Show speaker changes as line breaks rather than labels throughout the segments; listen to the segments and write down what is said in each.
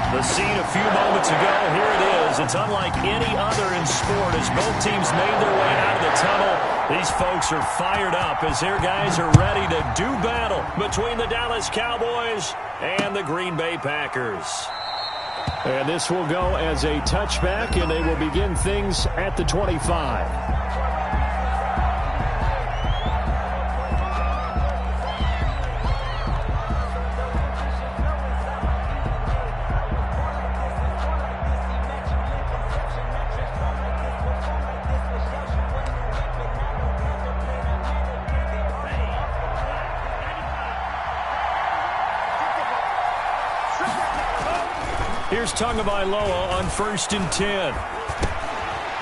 The scene a few moments ago, here it is. It's unlike any other in sport as both teams made their way out of the tunnel. These folks are fired up as their guys are ready to do battle between the Dallas Cowboys and the Green Bay Packers. And this will go as a touchback, and they will begin things at the 25. Here's Tagovailoa on 1st and 10.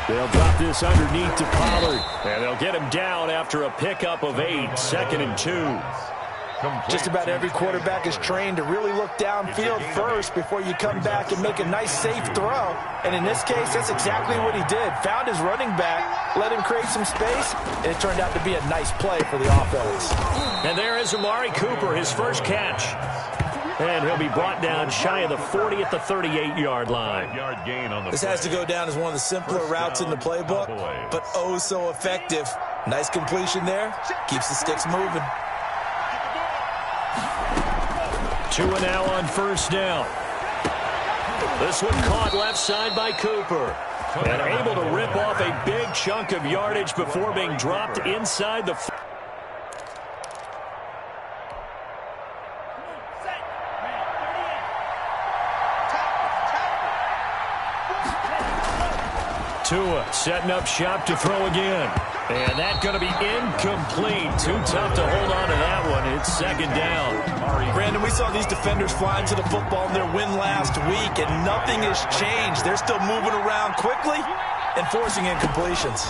They'll drop this underneath to Pollard. And they'll get him down after a pickup of 8, 2nd and 2.
Just about every quarterback is trained to really look downfield first before you come back and make a nice, safe throw. And in this case, that's exactly what he did. Found his running back, let him create some space, and it turned out to be a nice play for the offense.
And there is Amari Cooper, his first catch. And he'll be brought down shy of the 40 at the 38-yard line.
This has to go down as one of the simpler routes in the playbook, but oh so effective. Nice completion there. Keeps the sticks moving.
2 and now on 1st down. This one caught left side by Cooper. And able to rip off a big chunk of yardage before being dropped inside the 2. Setting up shop to throw again. And that's going to be incomplete. Too tough to hold on to that one. It's 2nd down.
Brandon, we saw these defenders flying to the football in their win last week, and nothing has changed. They're still moving around quickly and forcing incompletions.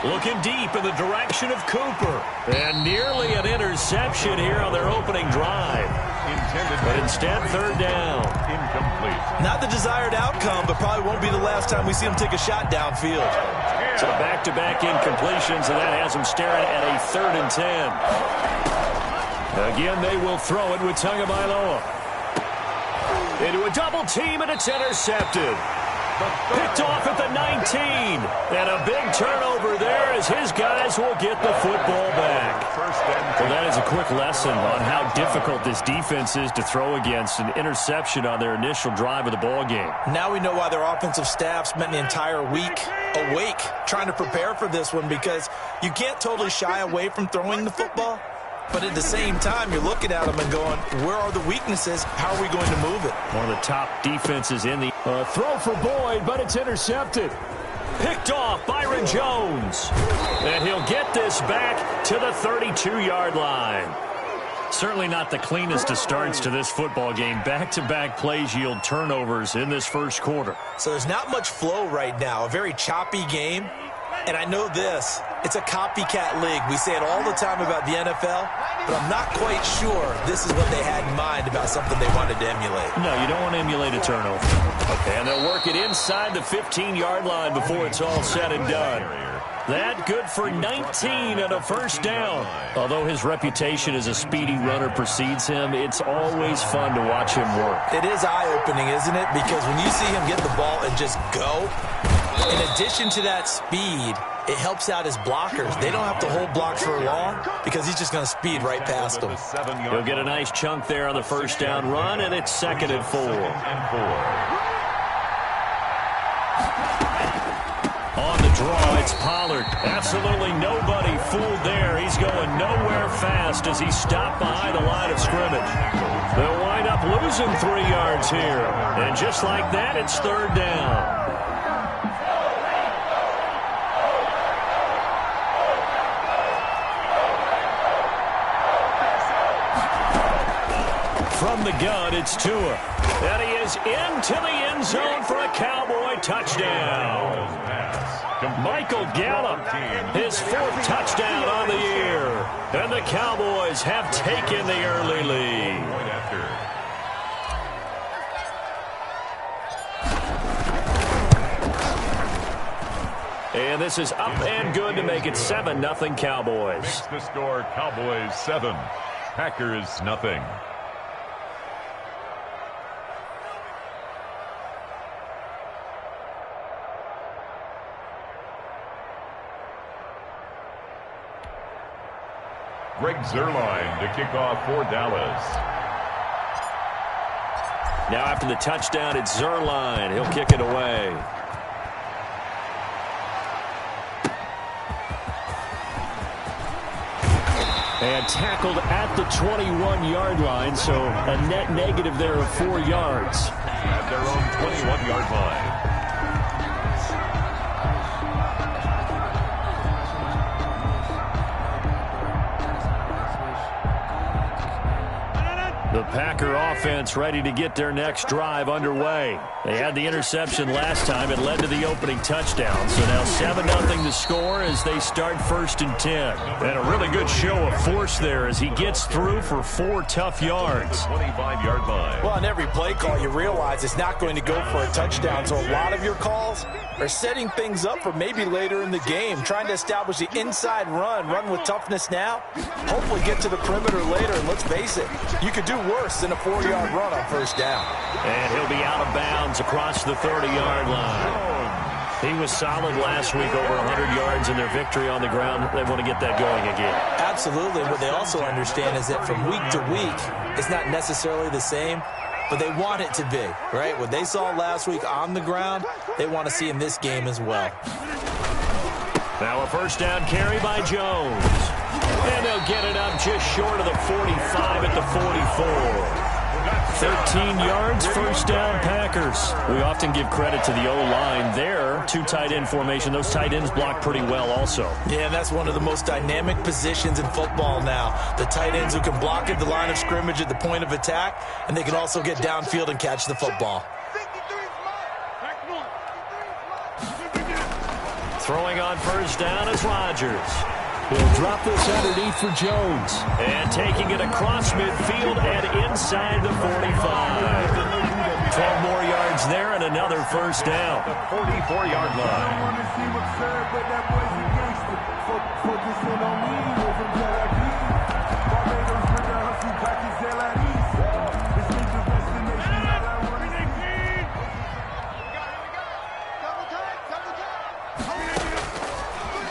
Looking deep in the direction of Cooper. And nearly an interception here on their opening drive. But instead, 3rd down.
Incomplete.
Not the desired outcome, but probably won't be the last time we see him take a shot downfield.
So back-to-back incompletions, and that has him staring at a 3rd and 10. Again, they will throw it with Tagovailoa. Into a double team, and it's intercepted. Picked off at the 19. And a big turnover there as his guys will get the football back. Well, that is a quick lesson on how difficult this defense is to throw against. An interception on their initial drive of the ball game.
Now we know why their offensive staff spent the entire week awake trying to prepare for this one, because you can't totally shy away from throwing the football. But at the same time, you're looking at them and going, where are the weaknesses? How are we going to move it?
One of the top defenses in the throw for Boyd, but it's intercepted. Picked off Byron Jones. And he'll get this back to the 32-yard line. Certainly not the cleanest of starts to this football game. Back-to-back plays yield turnovers in this first quarter.
So there's not much flow right now. A very choppy game. And I know this, it's a copycat league. We say it all the time about the NFL, but I'm not quite sure this is what they had in mind about something they wanted to emulate.
No, you don't want to emulate a turnover. Okay, and they'll work it inside the 15-yard line before it's all said and done. That good for 19 and a 1st down. Although his reputation as a speedy runner precedes him, it's always fun to watch him work.
It is eye-opening, isn't it? Because when you see him get the ball and just go, in addition to that speed, it helps out his blockers. They don't have to hold blocks for long because he's just going to speed right past them.
He'll get a nice chunk there on the 1st down run, and it's 2nd and 4. On the draw, it's Pollard. Absolutely nobody fooled there. He's going nowhere fast as he's stopped behind the line of scrimmage. They'll wind up losing 3 yards here. And just like that, it's 3rd down. From the gun, it's Tua. And he is into the end zone for a Cowboy touchdown. Michael Gallup, his 4th touchdown on the year. And the Cowboys have taken the early lead. And this is up and good to make it 7-0 Cowboys.
Makes the score Cowboys 7, Packers 0. Greg Zuerlein to kick off for Dallas.
Now after the touchdown, it's Zuerlein. He'll kick it away. And tackled at the 21-yard line, so a net negative there of 4 yards.
At their own 21-yard line.
The Packer offense ready to get their next drive underway. They had the interception last time. It led to the opening touchdown. So now 7-0 to score as they start 1st and 10. And a really good show of force there as he gets through for 4 tough yards.
25-yard line.
Well, on every play call, you realize it's not going to go for a touchdown. So a lot of your calls are setting things up for maybe later in the game, trying to establish the inside run with toughness now, hopefully get to the perimeter later. And let's face it, you could do worse than a 4-yard run on 1st down.
And he'll be out of bounds across the 30-yard line. He was solid last week, over 100 yards in their victory on the ground. They want to get that going again.
Absolutely. What they also understand is that from week to week, it's not necessarily the same, but they want it to be, right? What they saw last week on the ground, they want to see in this game as well.
Now a 1st down carry by Jones. And they'll get it up just short of the 45 at the 44. 13 yards, 1st down, Packers. We often give credit to the O-line there. 2 tight end formation. Those tight ends block pretty well also.
Yeah, and that's one of the most dynamic positions in football now. The tight ends who can block at the line of scrimmage at the point of attack, and they can also get downfield and catch the football.
Throwing on 1st down is Rodgers. He'll drop this underneath for Jones. And taking it across midfield and inside the 45. 12 more yards there and another 1st down.
The 44-yard line.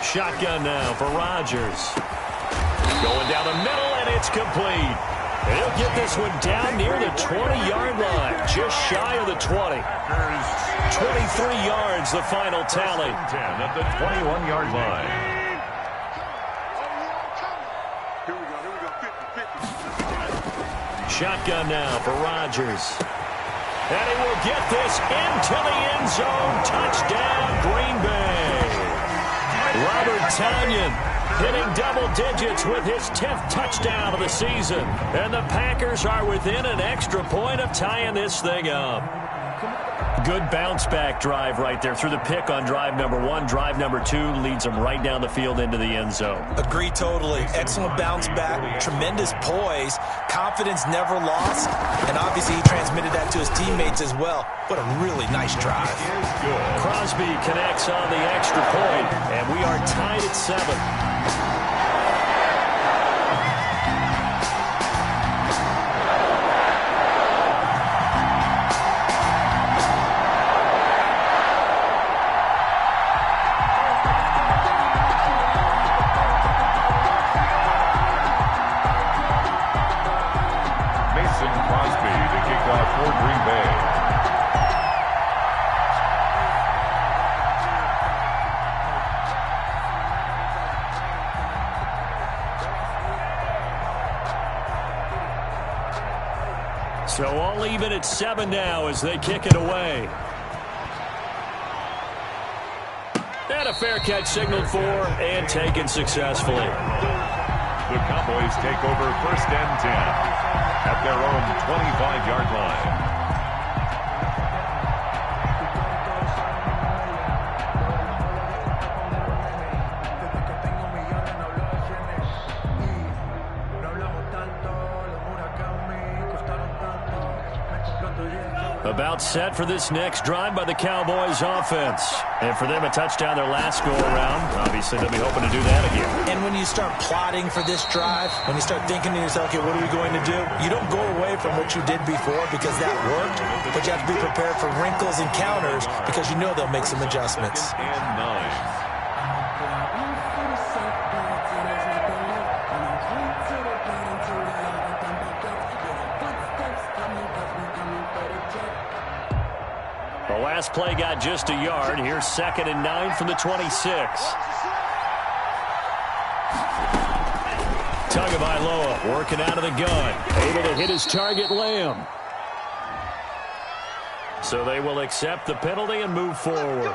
Shotgun now for Rodgers. Going down the middle, and it's complete. He'll get this one down near the 20-yard line, just shy of the 20. 23 yards, the final tally.
10 at the 21-yard line.
Shotgun now for Rodgers. And he will get this into the end zone. Touchdown, Green Bay. Robert Tonyan hitting double digits with his 10th touchdown of the season. And the Packers are within an extra point of tying this thing up. Good bounce-back drive right there through the pick on drive number 1. Drive number 2 leads them right down the field into the end zone.
Agree totally. Excellent bounce-back, tremendous poise, confidence never lost, and obviously he transmitted that to his teammates as well. What a really nice drive.
Crosby connects on the extra point, and we are tied at 7. So all even at 7 now as they kick it away. And a fair catch signaled for and taken successfully.
The Cowboys take over 1st and 10 at their own 25-yard line.
About set for this next drive by the Cowboys offense. And for them, a touchdown their last go-around. Obviously, they'll be hoping to do that again.
And when you start plotting for this drive, when you start thinking to yourself, okay, what are we going to do? You don't go away from what you did before because that worked, but you have to be prepared for wrinkles and counters because you know they'll make some adjustments.
And 9.
Last play got just a yard. Here's 2nd and 9 from the 26. Tagovailoa working out of the gun. Able to hit his target, Lamb. So they will accept the penalty and move forward.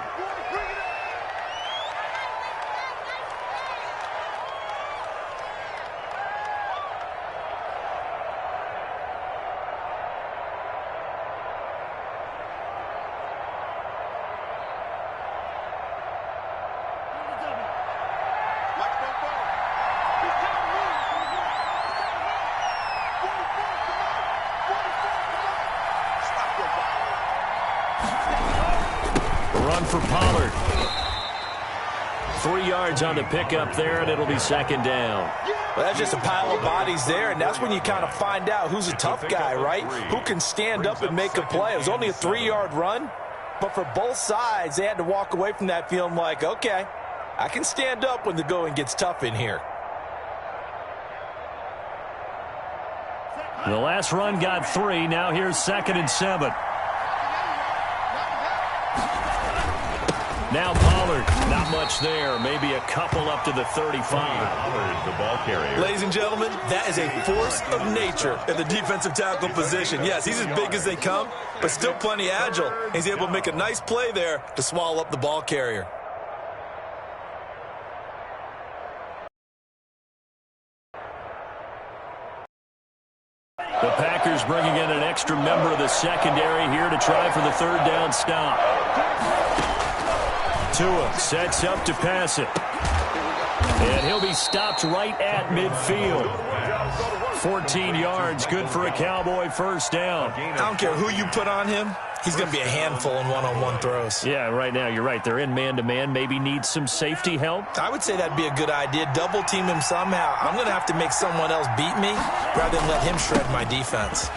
Run for Pollard. 3 yards on the pickup there, and it'll be 2nd down.
Well, that's just a pile of bodies there, and that's when you kind of find out who's a tough guy, right? Who can stand up and make a play. It was only a 3-yard run, but for both sides, they had to walk away from that feeling like, okay, I can stand up when the going gets tough in here.
The last run got 3. Now here's 2nd and 7. Now Pollard, not much there. Maybe a couple up to the 35.
Pollard, the ball carrier.
Ladies and gentlemen, that is a force of nature in the defensive tackle position. Yes, he's as big as they come, but still plenty agile. He's able to make a nice play there to swallow up the ball carrier.
The Packers bringing in an extra member of the secondary here to try for the 3rd down stop. Tua sets up to pass it. And he'll be stopped right at midfield. 14 yards, good for a Cowboy 1st down.
I don't care who you put on him. He's going to be a handful in one-on-one throws.
Yeah, right now, you're right. They're in man-to-man. Maybe need some safety help.
I would say that'd be a good idea. Double team him somehow. I'm going to have to make someone else beat me rather than let him shred my defense.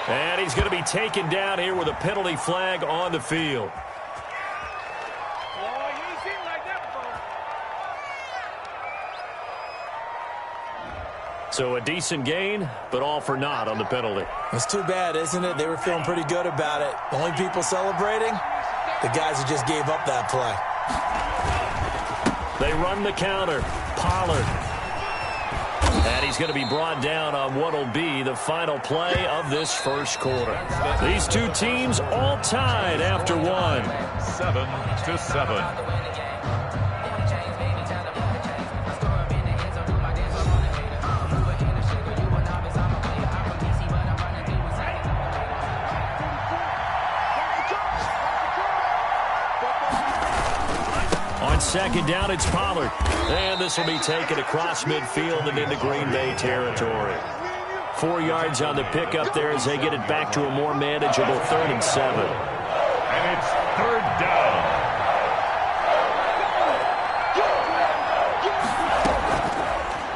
And he's going to be taken down here with a penalty flag on the field. So a decent gain, but all for naught on the penalty.
It's too bad, isn't it? They were feeling pretty good about it. The only people celebrating, the guys who just gave up that play.
They run the counter. Pollard. And he's going to be brought down on what will be the final play of this 1st quarter. These two teams all tied after 1.
7-7.
On 2nd down, it's Pollard. And this will be taken across midfield and into Green Bay territory. 4 yards on the pickup there as they get it back to a more manageable 3rd and 7.
And it's 3rd down.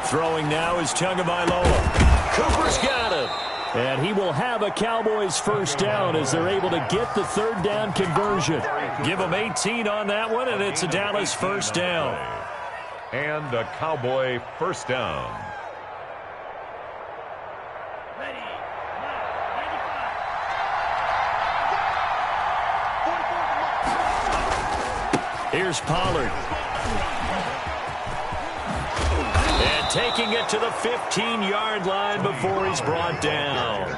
Throwing now is Tagovailoa. Cooper's got him. And he will have a Cowboys 1st down as they're able to get the 3rd down conversion. Give them 18 on that one, and it's a Dallas 1st down.
And a Cowboy 1st down.
Here's Pollard. And taking it to the 15-yard line before he's brought down.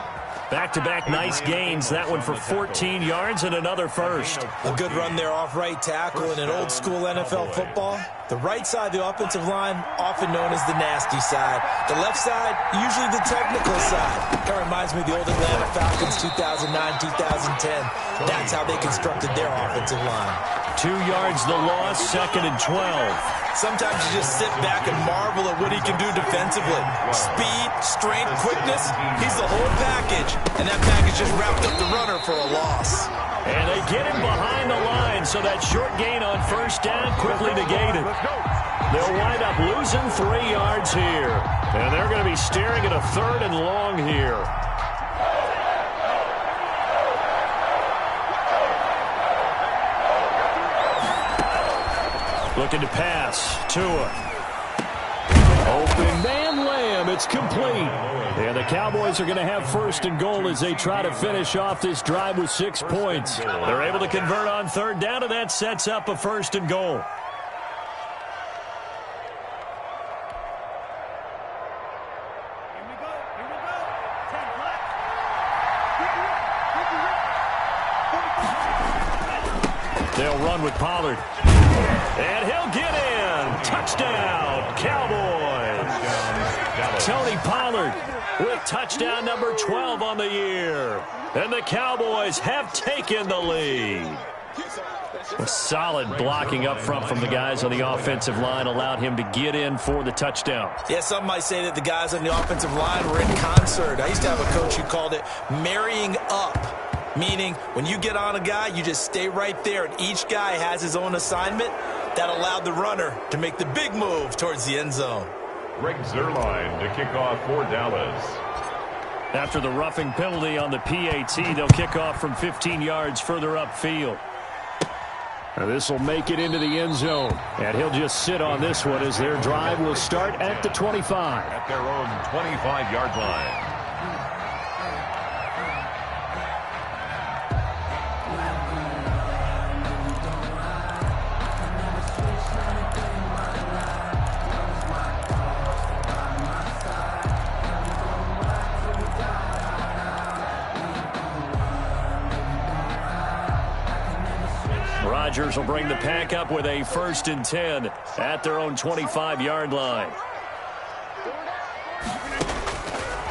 Back-to-back nice gains. That one for 14 yards and another 1st.
A good run there off right tackle in an old-school NFL football. The right side of the offensive line, often known as the nasty side. The left side, usually the technical side. Kind of reminds me of the old Atlanta Falcons 2009-2010. That's how they constructed their offensive line.
2 yards the loss, 2nd and 12.
Sometimes you just sit back and marvel at what he can do defensively. Speed, strength, quickness, he's the whole package. And that package just wrapped up the runner for a loss.
And they get him behind the line, so that short gain on 1st down quickly negated. They'll wind up losing 3 yards here. And they're going to be staring at a 3rd and long here. Looking to pass. Tua. Open man, Lamb. It's complete. And the Cowboys are going to have first and goal as they try to finish off this drive with 6 points. They're able to convert on third down, and that sets up a first and goal. They'll run with Pollard. And he'll get in. Touchdown, Cowboys. Tony Pollard with touchdown number 12 on the year. And the Cowboys have taken the lead. A solid blocking up front from the guys on the offensive line allowed him to get in for the touchdown.
Yeah, some might say that the guys on the offensive line were in concert. I used to have a coach who called it marrying up. Meaning, when you get on a guy, you just stay right there, and each guy has his own assignment. That allowed the runner to make the big move towards the end zone.
Greg Zuerlein to kick off for Dallas.
After the roughing penalty on the PAT, they'll kick off from 15 yards further upfield. Now this will make it into the end zone, and he'll just sit on this one as their drive will start at the 25.
At their own 25-yard line.
Rodgers will bring the pack up with a first and 10 at their own 25-yard line.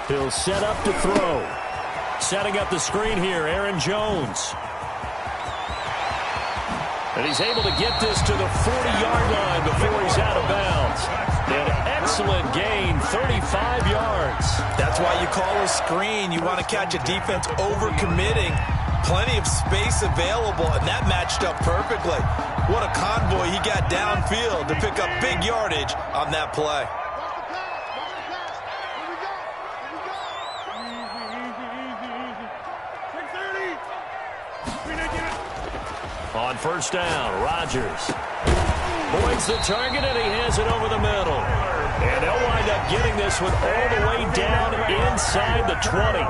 He'll set up to throw. Setting up the screen here, Aaron Jones. And he's able to get this to the 40-yard line before he's out of bounds. An excellent gain, 35 yards.
That's why you call a screen. You want to catch a defense overcommitting. Plenty of space available, and that matched up perfectly. What a convoy he got downfield to pick up big yardage on that play.
On first down, Rodgers points the target, and he has it over the middle. And they'll wind up getting this one all the way down inside the 20.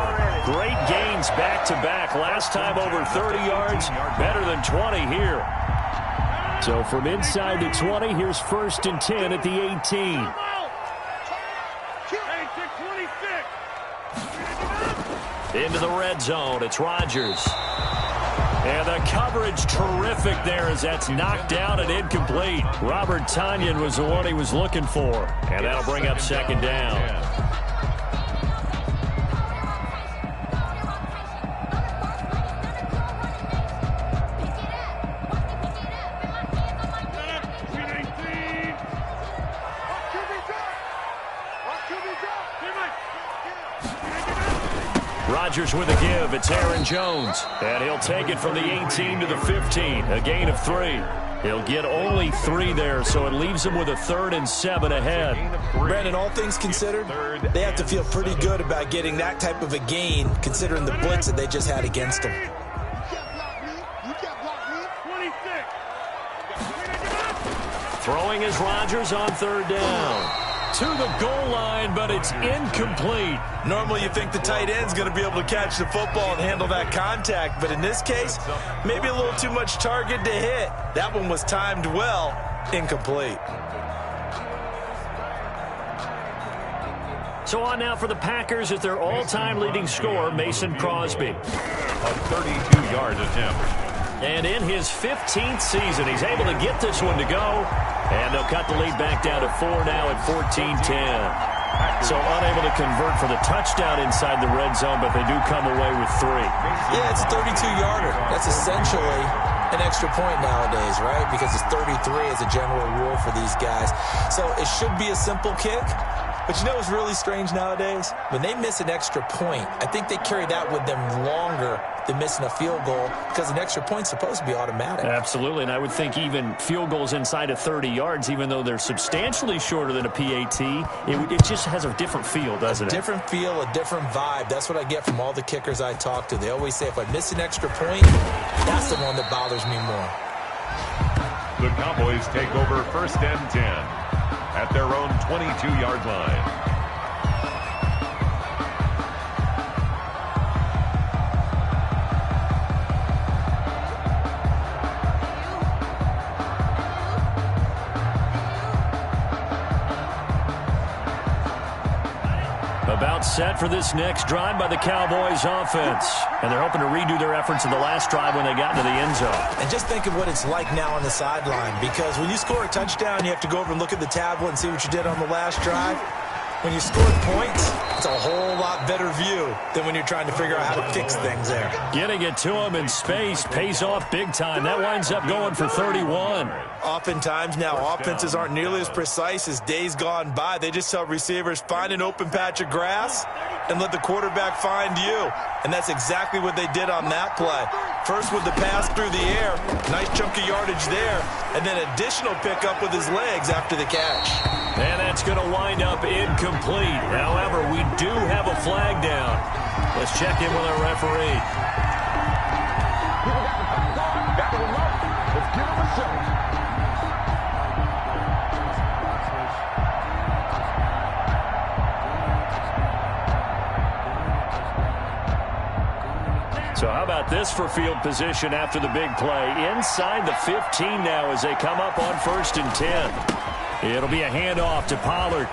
Great gains back-to-back. Last time over 30 yards, better than 20 here. So from inside the 20, here's first and 10 at the 18. Into the red zone, it's Rodgers. And the coverage terrific there as that's knocked down and incomplete. Robert Tonyan was the one he was looking for. And that'll bring up second down. Rodgers with a give. It's Aaron Jones. And he'll take it from the 18 to the 15. A gain of 3. He'll get only 3 there, so it leaves him with a 3rd and 7 ahead.
Brandon, all things considered, they have to feel pretty good about getting that type of a gain, considering the blitz that they just had against them.
Throwing is Rodgers on third down. To the goal line, but it's incomplete.
Normally you think the tight end's going to be able to catch the football and handle that contact, but in this case, maybe a little too much target to hit. That one was timed well, incomplete.
So on now for the Packers at their all-time leading scorer, Mason Crosby.
A 32-yard attempt.
And in his 15th season, he's able to get this one to go. And they'll cut the lead back down to 4 now at 14-10. So unable to convert for the touchdown inside the red zone, but they do come away with 3.
Yeah, it's a 32-yarder. That's essentially an extra point nowadays, right? Because it's 33 as a general rule for these guys. So it should be a simple kick. But you know what's really strange nowadays? When they miss an extra point, I think they carry that with them longer than missing a field goal because an extra point's supposed to be automatic.
Absolutely, and I would think even field goals inside of 30 yards, even though they're substantially shorter than a PAT, it just has a different feel, doesn't it?
A different feel, a different vibe. That's what I get from all the kickers I talk to. They always say if I miss an extra point, that's the one that bothers me more.
The Cowboys take over first and 10 at their own 22-yard line.
About set for this next drive by the Cowboys offense. And they're hoping to redo their efforts in the last drive when they got into the end zone.
And just think of what it's like now on the sideline, because when you score a touchdown, you have to go over and look at the tablet and see what you did on the last drive. When you scored points, it's a whole lot better view than when you're trying to figure out how to fix things there.
Getting it to him in space pays off big time. That winds up going for 31.
Oftentimes now, offenses aren't nearly as precise as days gone by. They just tell receivers, find an open patch of grass and let the quarterback find you. And that's exactly what they did on that play. First with the pass through the air, nice chunk of yardage there, and then additional pickup with his legs after the catch.
And that's going to wind up incomplete. However, we do have a flag down. Let's check in with our referee.
Let's give him a shot.
So how about this for field position after the big play? Inside the 15 now as they come up on 1st and 10. It'll be a handoff to Pollard.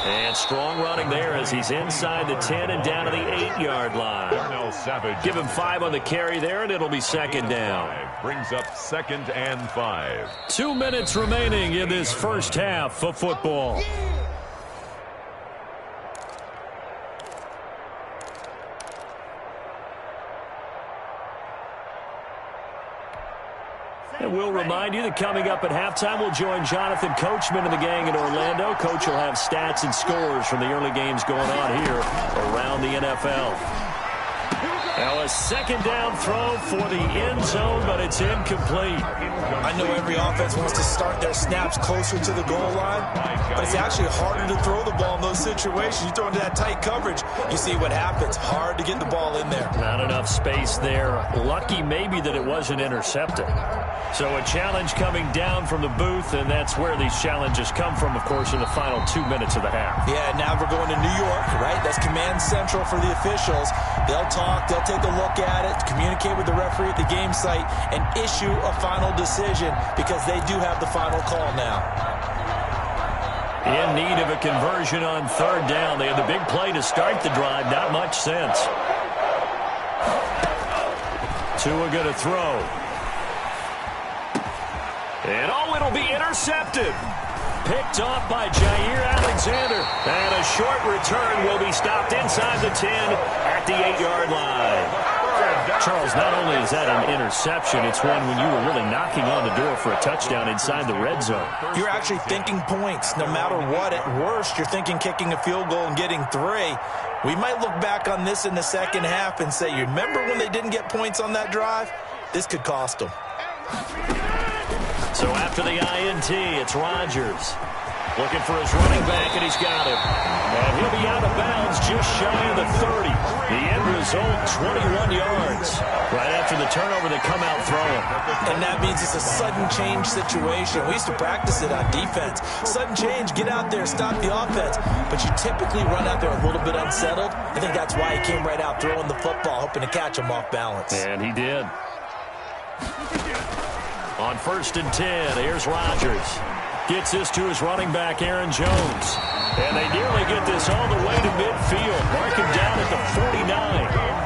And strong running there as he's inside the 10 and down to the 8-yard line. Give him 5 on the carry there, and it'll be 2nd down.
Brings up 2nd and 5.
2 minutes remaining in this first half of football. And we'll remind you that coming up at halftime, we'll join Jonathan Coachman and the gang in Orlando. Coach will have stats and scores from the early games going on here around the NFL. Now a 2nd down throw for the end zone, but it's incomplete.
I know every offense wants to start their snaps closer to the goal line, but it's actually harder to throw the ball in those situations. You throw into that tight coverage, you see what happens. Hard to get the ball in there.
Not enough space there. Lucky maybe that it wasn't intercepted. So a challenge coming down from the booth, and that's where these challenges come from, of course, in the final 2 minutes of the half.
Yeah, now we're going to New York, right? That's command central for the officials. They'll talk, they'll take a look at it, communicate with the referee at the game site, and issue a final decision because they do have the final call now.
In need of a conversion on 3rd down. They had the big play to start the drive. Not much sense. Tua going to throw. And it'll be intercepted. Picked off by Jair Alexander. And a short return will be stopped inside the 10 at the 8-yard line. Charles, not only is that an interception, it's one when you were really knocking on the door for a touchdown inside the red zone.
You're actually thinking points no matter what. At worst, you're thinking kicking a field goal and getting 3. We might look back on this in the second half and say, you remember when they didn't get points on that drive? This could cost them.
So after the INT, it's Rodgers. Looking for his running back, and he's got him. And he'll be out of bounds just shy of the 30. The end result, 21 yards. Right after the turnover, they come out throwing.
And that means it's a sudden change situation. We used to practice it on defense. Sudden change, get out there, stop the offense. But you typically run out there a little bit unsettled. I think that's why he came right out throwing the football, hoping to catch him off balance.
And he did. On 1st and 10, here's Rodgers. Gets this to his running back, Aaron Jones. And they nearly get this all the way to midfield. Mark him down at the 49.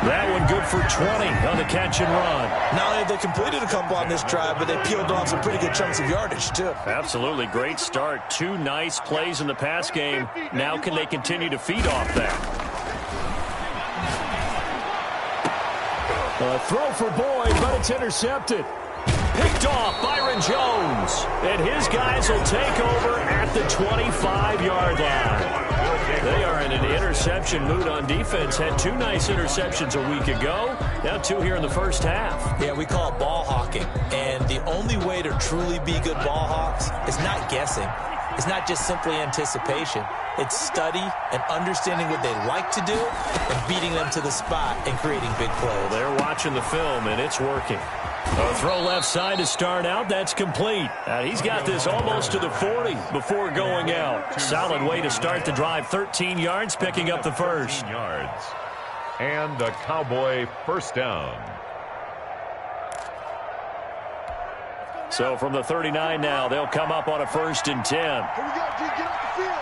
That one good for 20 on the catch and run.
Not only have they completed a couple on this drive, but they peeled off some pretty good chunks of yardage, too.
Absolutely. Great start. 2 nice plays in the pass game. Now can they continue to feed off that? A throw for Boyd, but it's intercepted. Picked off Byron Jones. And his guys will take over at the 25-yard line. They are in an interception mood on defense. Had 2 nice interceptions a week ago. Now 2 here in the first half.
Yeah, we call it ball hawking. And the only way to truly be good ball hawks is not guessing. It's not just simply anticipation. It's study and understanding what they like to do and beating them to the spot and creating big plays.
Well, they're watching the film, and it's working. A throw left side to start out. That's complete. He's got this almost to the 40 before going out. Solid way to start the drive. 13 yards, picking up the first.
Yards. And the Cowboy first down.
So from the 39 now, they'll come up on a 1st and 10.
Here we go, G. Get off the field.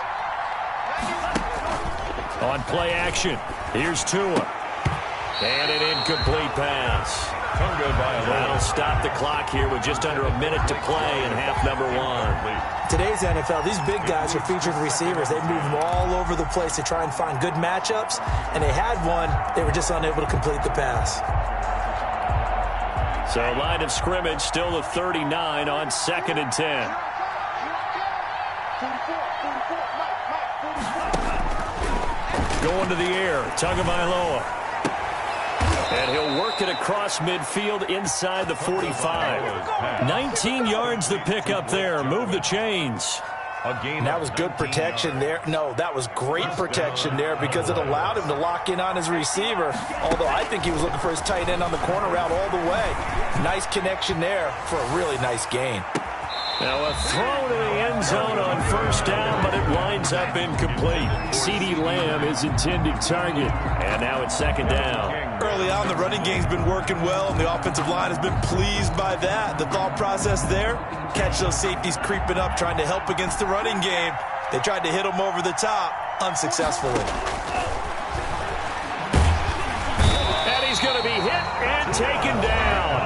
On play action, here's Tua. And an incomplete pass. That'll stop the clock here with just under a minute to play in half number one.
Today's NFL, these big guys are featured receivers. They move them all over the place to try and find good matchups, and they had one. They were just unable to complete the pass.
So line of scrimmage still the 39 on 2nd and 10. Going to the air, Tagovailoa. And he'll work it across midfield inside the 45. 19 yards to pick up there. Move the chains.
And that was good protection there. No, that was great protection there because it allowed him to lock in on his receiver. Although I think he was looking for his tight end on the corner route all the way. Nice connection there for a really nice gain.
Now a throw to the end zone on first down, but it winds up incomplete. CeeDee Lamb is intended target. And now it's 2nd down.
Early on, the running game's been working well, and the offensive line has been pleased by that. The thought process there, catch those safeties creeping up, trying to help against the running game. They tried to hit them over the top, unsuccessfully.
And he's going to be hit and taken down.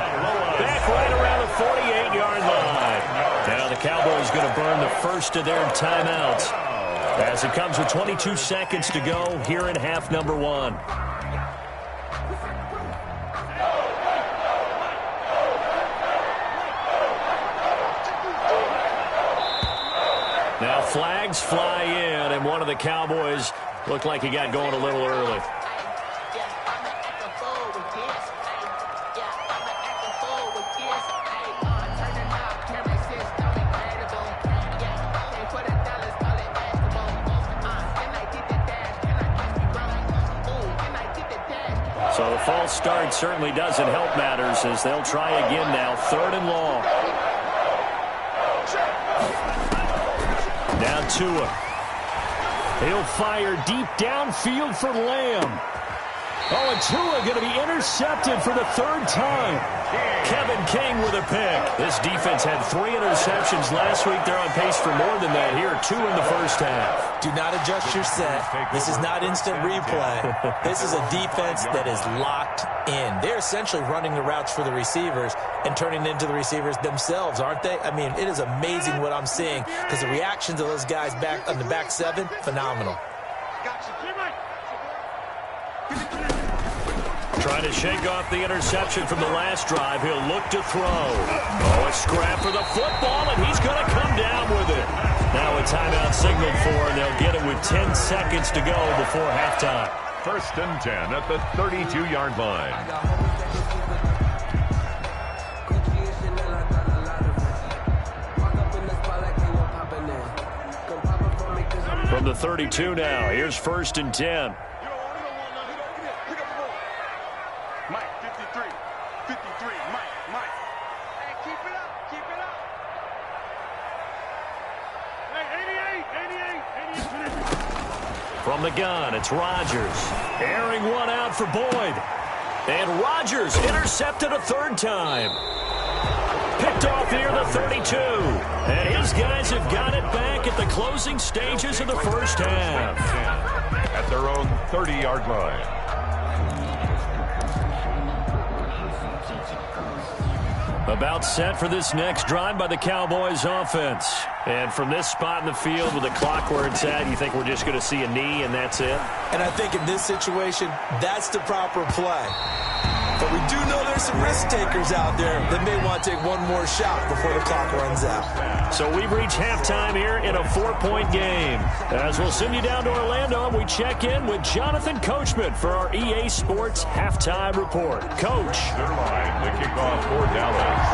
Back right around the 48-yard line. Now the Cowboys going to burn the first of their timeouts as it comes with 22 seconds to go here in half number one. Now flags fly in, and one of the Cowboys looked like he got going a little early. So the false start certainly doesn't help matters as they'll try again now. 3rd and long. Now Tua. He'll fire deep downfield for Lamb. Oh, and Tua going to be intercepted for the 3rd time. Kevin King with a pick. This defense had 3 interceptions last week. They're on pace for more than that here. 2 in the first half.
Do not adjust your set. This is not instant replay. This is a defense that is locked in. They're essentially running the routes for the receivers and turning into the receivers themselves, aren't they? I mean, it is amazing what I'm seeing because the reactions of those guys back on the back 7, phenomenal.
Trying to shake off the interception from the last drive. He'll look to throw. Oh, a scrap for the football, and he's going to come down with it. Now a timeout signaled for, and they'll get it with 10 seconds to go before halftime.
1st and 10 at the 32-yard line.
From the 32 now, here's 1st and 10. From the gun, it's Rodgers. Airing one out for Boyd. And Rodgers intercepted a 3rd time. Picked off near the 32. And his guys have got it back at the closing stages of the first half.
At their own 30-yard line.
About set for this next drive by the Cowboys offense. And from this spot in the field with the clock where it's at, you think we're just going to see a knee and that's it?
And I think in this situation, that's the proper play. But we do know there's some risk takers out there that may want to take one more shot before the clock runs out.
So we've reached halftime here in a 4-point game. As we'll send you down to Orlando, and we check in with Jonathan Coachman for our EA Sports Halftime Report. Coach.
Their line, the kickoff for Dallas.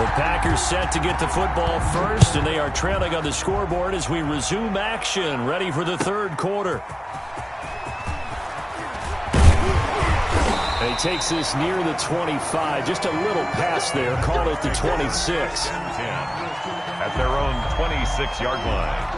The Packers set to get the football first, and they are trailing on the scoreboard as we resume action, ready for the 3rd quarter. He takes this near the 25, just a little pass there, called it the 26.
At their own 26-yard line.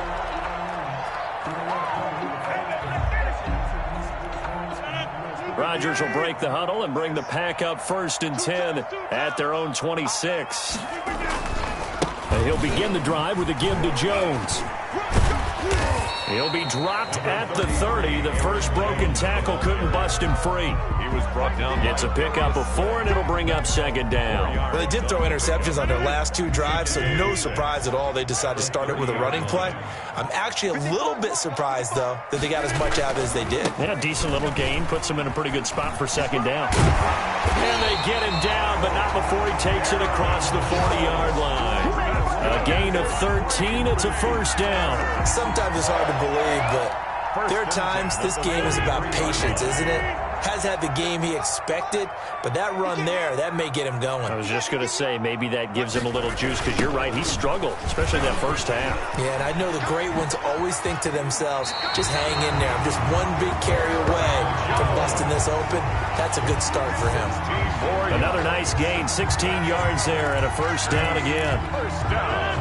Rodgers will break the huddle and bring the Pack up 1st and 10 at their own 26. And he'll begin the drive with a give to Jones. He'll be dropped at the 30. The first broken tackle couldn't bust him free.
He was brought down.
It's a pickup of 4, and it'll bring up second down.
Well, they did throw interceptions on their last 2 drives, so no surprise at all they decided to start it with a running play. I'm actually a little bit surprised, though, that they got as much out as they did.
Yeah, decent little gain. Puts them in a pretty good spot for second down. And they get him down, but not before he takes it across the 40-yard line. A gain of 13. It's a first down.
Sometimes it's hard to believe, but there are times this game is about patience, isn't it? Has had the game he expected, but that run there, that may get him going.
I was just going to say, maybe that gives him a little juice, because you're right, he struggled, especially that first half.
Yeah, and I know the great ones always think to themselves, just hang in there. I'm just one big carry away from busting this open. That's a good start for him.
Another nice gain, 16 yards there, and a first down again.
First down.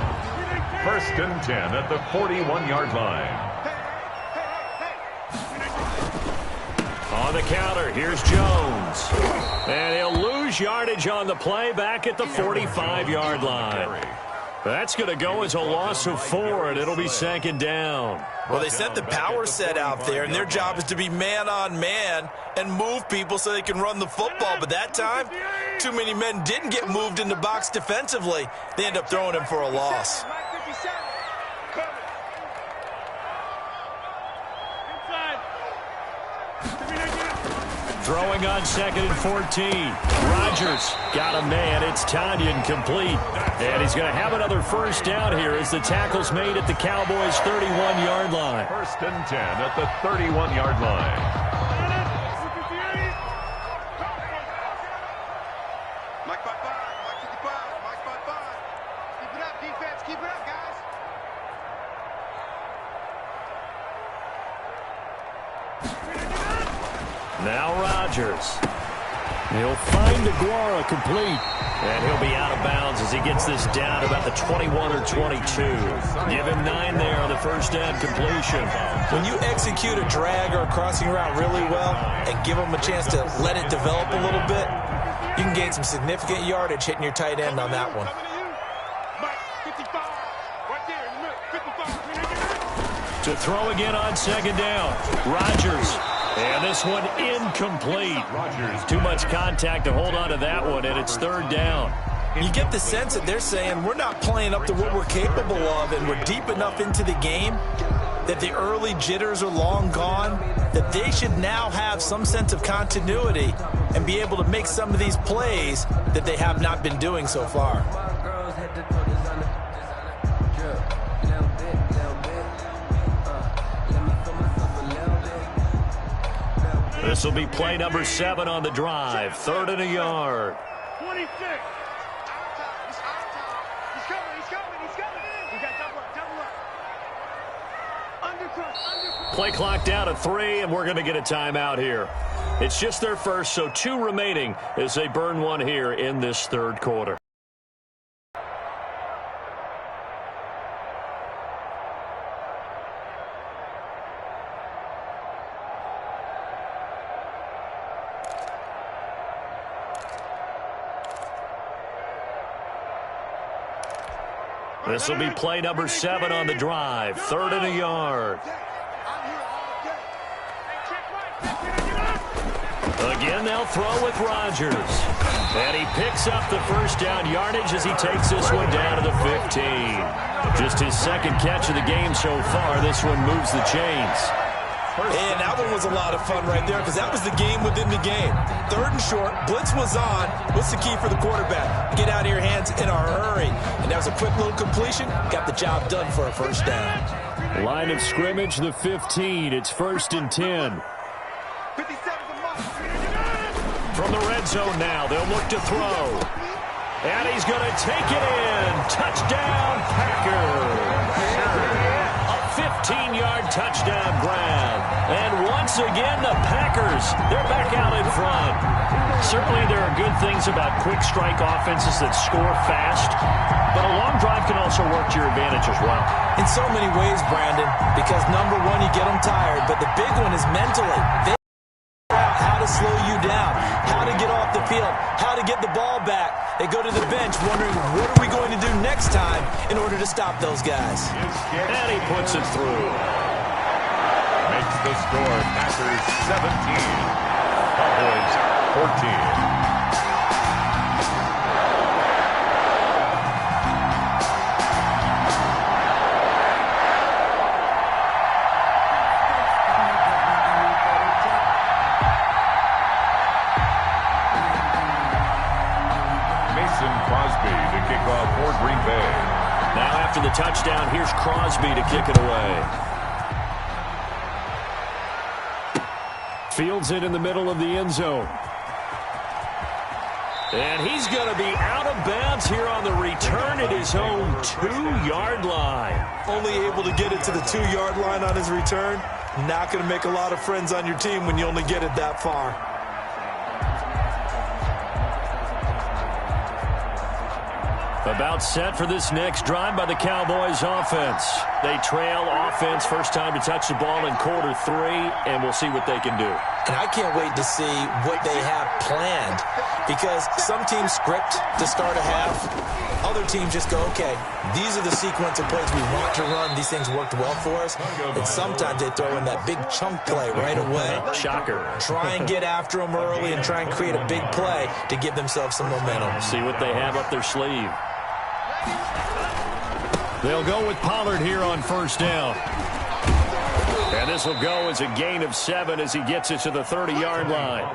First and 10 at the 41-yard line.
On the counter, here's Jones. And he'll lose yardage on the play back at the 45-yard line. That's going to go as a loss of 4, and it'll be second down.
Well, they sent the power set out there, and their job is to be man-on-man and move people so they can run the football. But that time, too many men didn't get moved in the box defensively. They end up throwing him for a loss.
Throwing on second and 14. Rodgers got a man. It's Tanyan complete. And he's going to have another first down here as the tackle's made at the Cowboys' 31-yard line.
First and 10 at the 31-yard line.
Now Rodgers. He'll find Aguara complete. And he'll be out of bounds as he gets this down about the 21 or 22. Give him 9 there on the first down completion.
When you execute a drag or a crossing route really well and give them a chance to let it develop a little bit, you can gain some significant yardage hitting your tight end on that one.
To throw again on second down. Rodgers. And this one incomplete. Too much contact to hold on to that one, and it's third down.
You get the sense that they're saying we're not playing up to what we're capable of, and we're deep enough into the game that the early jitters are long gone, that they should now have some sense of continuity and be able to make some of these plays that they have not been doing so far.
This will be play number 7 on the drive. 3rd and a yard.
26. He's coming. We got double up.
Play clock down to 3, and we're going to get a timeout here. It's just their first, so 2 remaining as they burn one here in this third quarter. This will be play number 7 on the drive. 3rd and a yard. Again, they'll throw with Rodgers. And he picks up the first down yardage as he takes this one down to the 15. Just his second catch of the game so far. This one moves the chains.
And that one was a lot of fun right there because that was the game within the game. 3rd and short, blitz was on. What's the key for the quarterback? Get out of your hands in a hurry. And that was a quick little completion. Got the job done for a first down.
Line of scrimmage, the 15. It's 1st and 10. From the red zone now, they'll look to throw. And he's going to take it in. Touchdown, Packers. 15-yard touchdown grab. And once again, the Packers, they're back out in front. Certainly there are good things about quick strike offenses that score fast, but a long drive can also work to your advantage as well.
In so many ways, Brandon, because number one, you get them tired, but the big one is mentally. They figure out how to slow you down, how to get off the field, how to get the ball back. They go to the bench wondering, what are we going to do next time in order to stop those guys?
And he puts it through.
Packers 17. Cowboys 14.
Green Bay. Now after the touchdown, here's Crosby to kick it away. Fields it in the middle of the end zone. And he's going to be out of bounds here on the return at his own 2-yard line.
Only able to get it to the 2-yard line on his return. Not going to make a lot of friends on your team when you only get it that far.
About set for this next drive by the Cowboys offense. They trail offense, first time to touch the ball in quarter 3, and we'll see what they can do.
And I can't wait to see what they have planned, because some teams script to start a half. Other teams just go, okay, these are the sequence of plays we want to run. These things worked well for us. And sometimes they throw in that big chunk play right away.
Shocker.
Try and get after them early and try and create a big play to give themselves some momentum.
See what they have up their sleeve. They'll go with Pollard here on first down. And this will go as a gain of 7 as he gets it to the 30-yard line.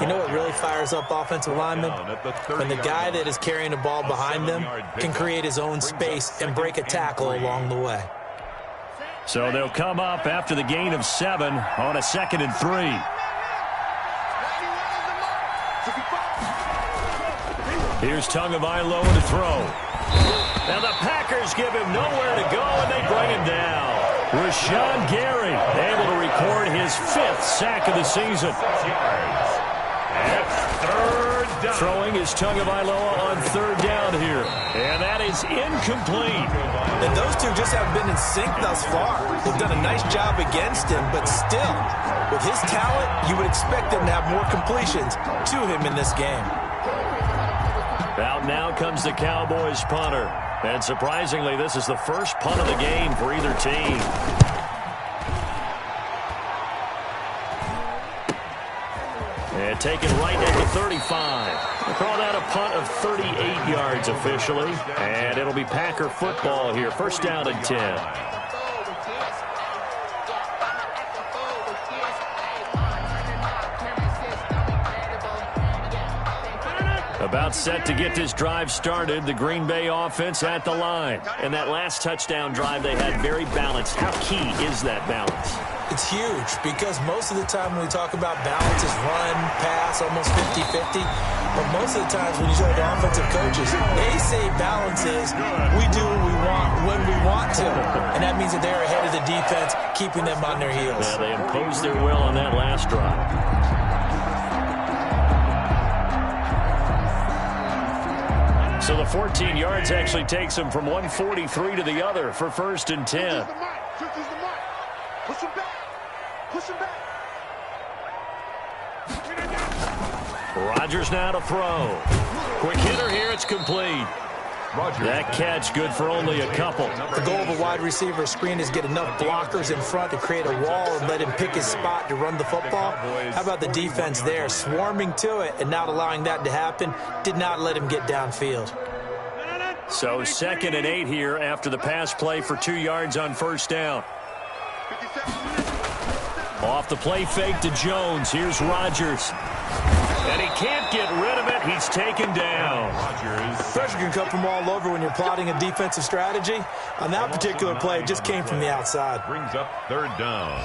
You know what really fires up offensive linemen? When the guy that is carrying the ball behind them can create his own space and break a tackle along the way.
So they'll come up after the gain of 7 on a 2nd and 3. Here's Tagovailoa to throw. Now the Packers give him nowhere to go, and they bring him down. Rashawn Gary able to record his 5th sack of the season.
It's 3rd down.
Throwing is Tagovailoa on 3rd down here. And that is incomplete.
And those two just haven't been in sync thus far. They've done a nice job against him, but still, with his talent, you would expect them to have more completions to him in this game.
Out now comes the Cowboys punter. And surprisingly, this is the first punt of the game for either team. And taken right at the 35. We'll call that a punt of 38 yards officially. And it'll be Packer football here. First down and 10. About set to get this drive started. The Green Bay offense at the line. And that last touchdown drive they had very balanced. How key is that balance?
It's huge, because most of the time when we talk about balance is run, pass, almost 50-50. But most of the times when you talk to offensive coaches, they say balance is we do what we want when we want to. And that means that they're ahead of the defense, keeping them on their heels.
Yeah, they imposed their will on that last drive. So the 14 yards actually takes him from 143 to the other for 1st and 10.
Push him back. Push him back.
Rodgers now to throw. Quick hitter here. It's complete. That catch good for only a couple.
The goal of a wide receiver screen is get enough blockers in front to create a wall and let him pick his spot to run the football. How about the defense there, swarming to it and not allowing that to happen? Did not let him get downfield.
So 2nd and 8 here after the pass play for 2 yards on first down. Off the play fake to Jones. Here's Rodgers. And he can't get rid of it. He's taken down.
Pressure can come from all over when you're plotting a defensive strategy. On that particular play, it just came from the outside.
Brings up 3rd down.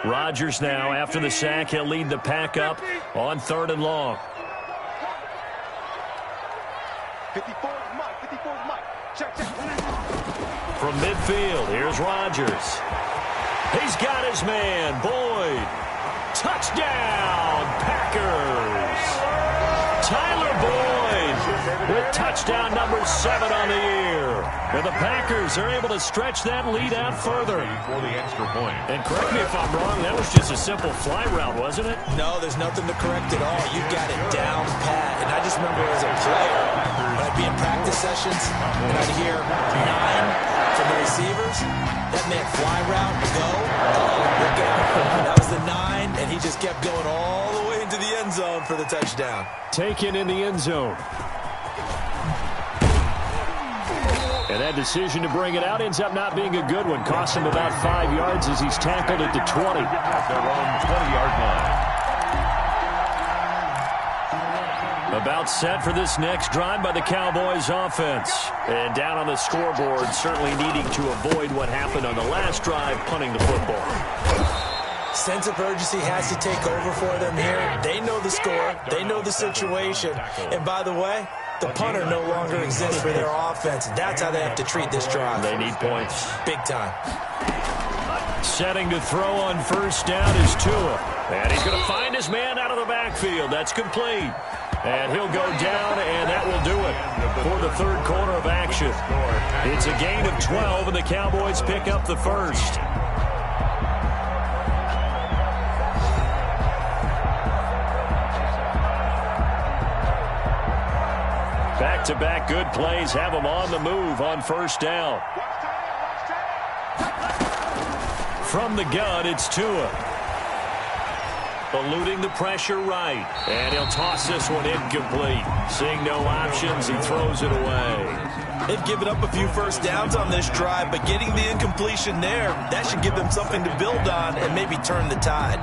Rodgers now, after the sack, he'll lead the pack up on 3rd and long.
54 is Mike. 54 is Mike. Check.
From midfield, here's Rodgers. He's got his man, Boyd. Touchdown, Packers. Tyler Boyd with touchdown number 7 on the year. And the Packers are able to stretch that lead out further.
For the extra point.
And correct me if I'm wrong, that was just a simple fly route, wasn't it?
No, there's nothing to correct at all. You've got it down pat. And I just remember as a player, when I'd be in practice sessions, and I'd hear 9 from the receivers, that meant fly route, go, look out. That was the 9, and he just kept going all the way into the end zone for the touchdown.
Taken in the end zone. And that decision to bring it out ends up not being a good one. Cost him about 5 yards as he's tackled at the 20.
At their own 20-yard line.
About set for this next drive by the Cowboys offense. And down on the scoreboard, certainly needing to avoid what happened on the last drive, punting the football.
Sense of urgency has to take over for them here. They know the score. They know the situation. And by the way, the punter no longer exists for their offense. That's how they have to treat this drive.
They need points.
Big time.
Setting to throw on first down is Tua. And he's going to find his man out of the backfield. That's complete. And he'll go down, and that will do it for the third quarter of action. It's a gain of 12, and the Cowboys pick up the first. Back-to-back good plays have them on the move on first down. From the gun, it's Tua. Eluding the pressure right. And he'll toss this one incomplete. Seeing no options, he throws it away.
They've given up a few first downs on this drive, but getting the incompletion there, that should give them something to build on and maybe turn the tide.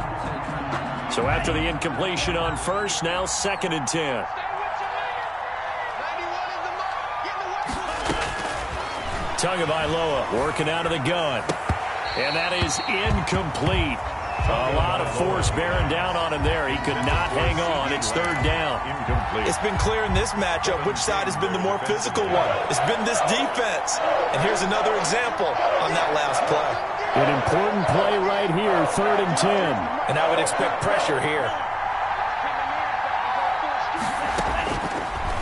So after the incompletion on first, now 2nd and 10. Tagovailoa working out of the gun. And that is incomplete. A lot of force bearing down on him there. He could not hang on. It's 3rd down.
Incomplete.
It's been clear in this matchup which side has been the more physical one. It's been this defense. And here's another example on that last play.
An important play right here, 3rd and 10.
And I would expect pressure here.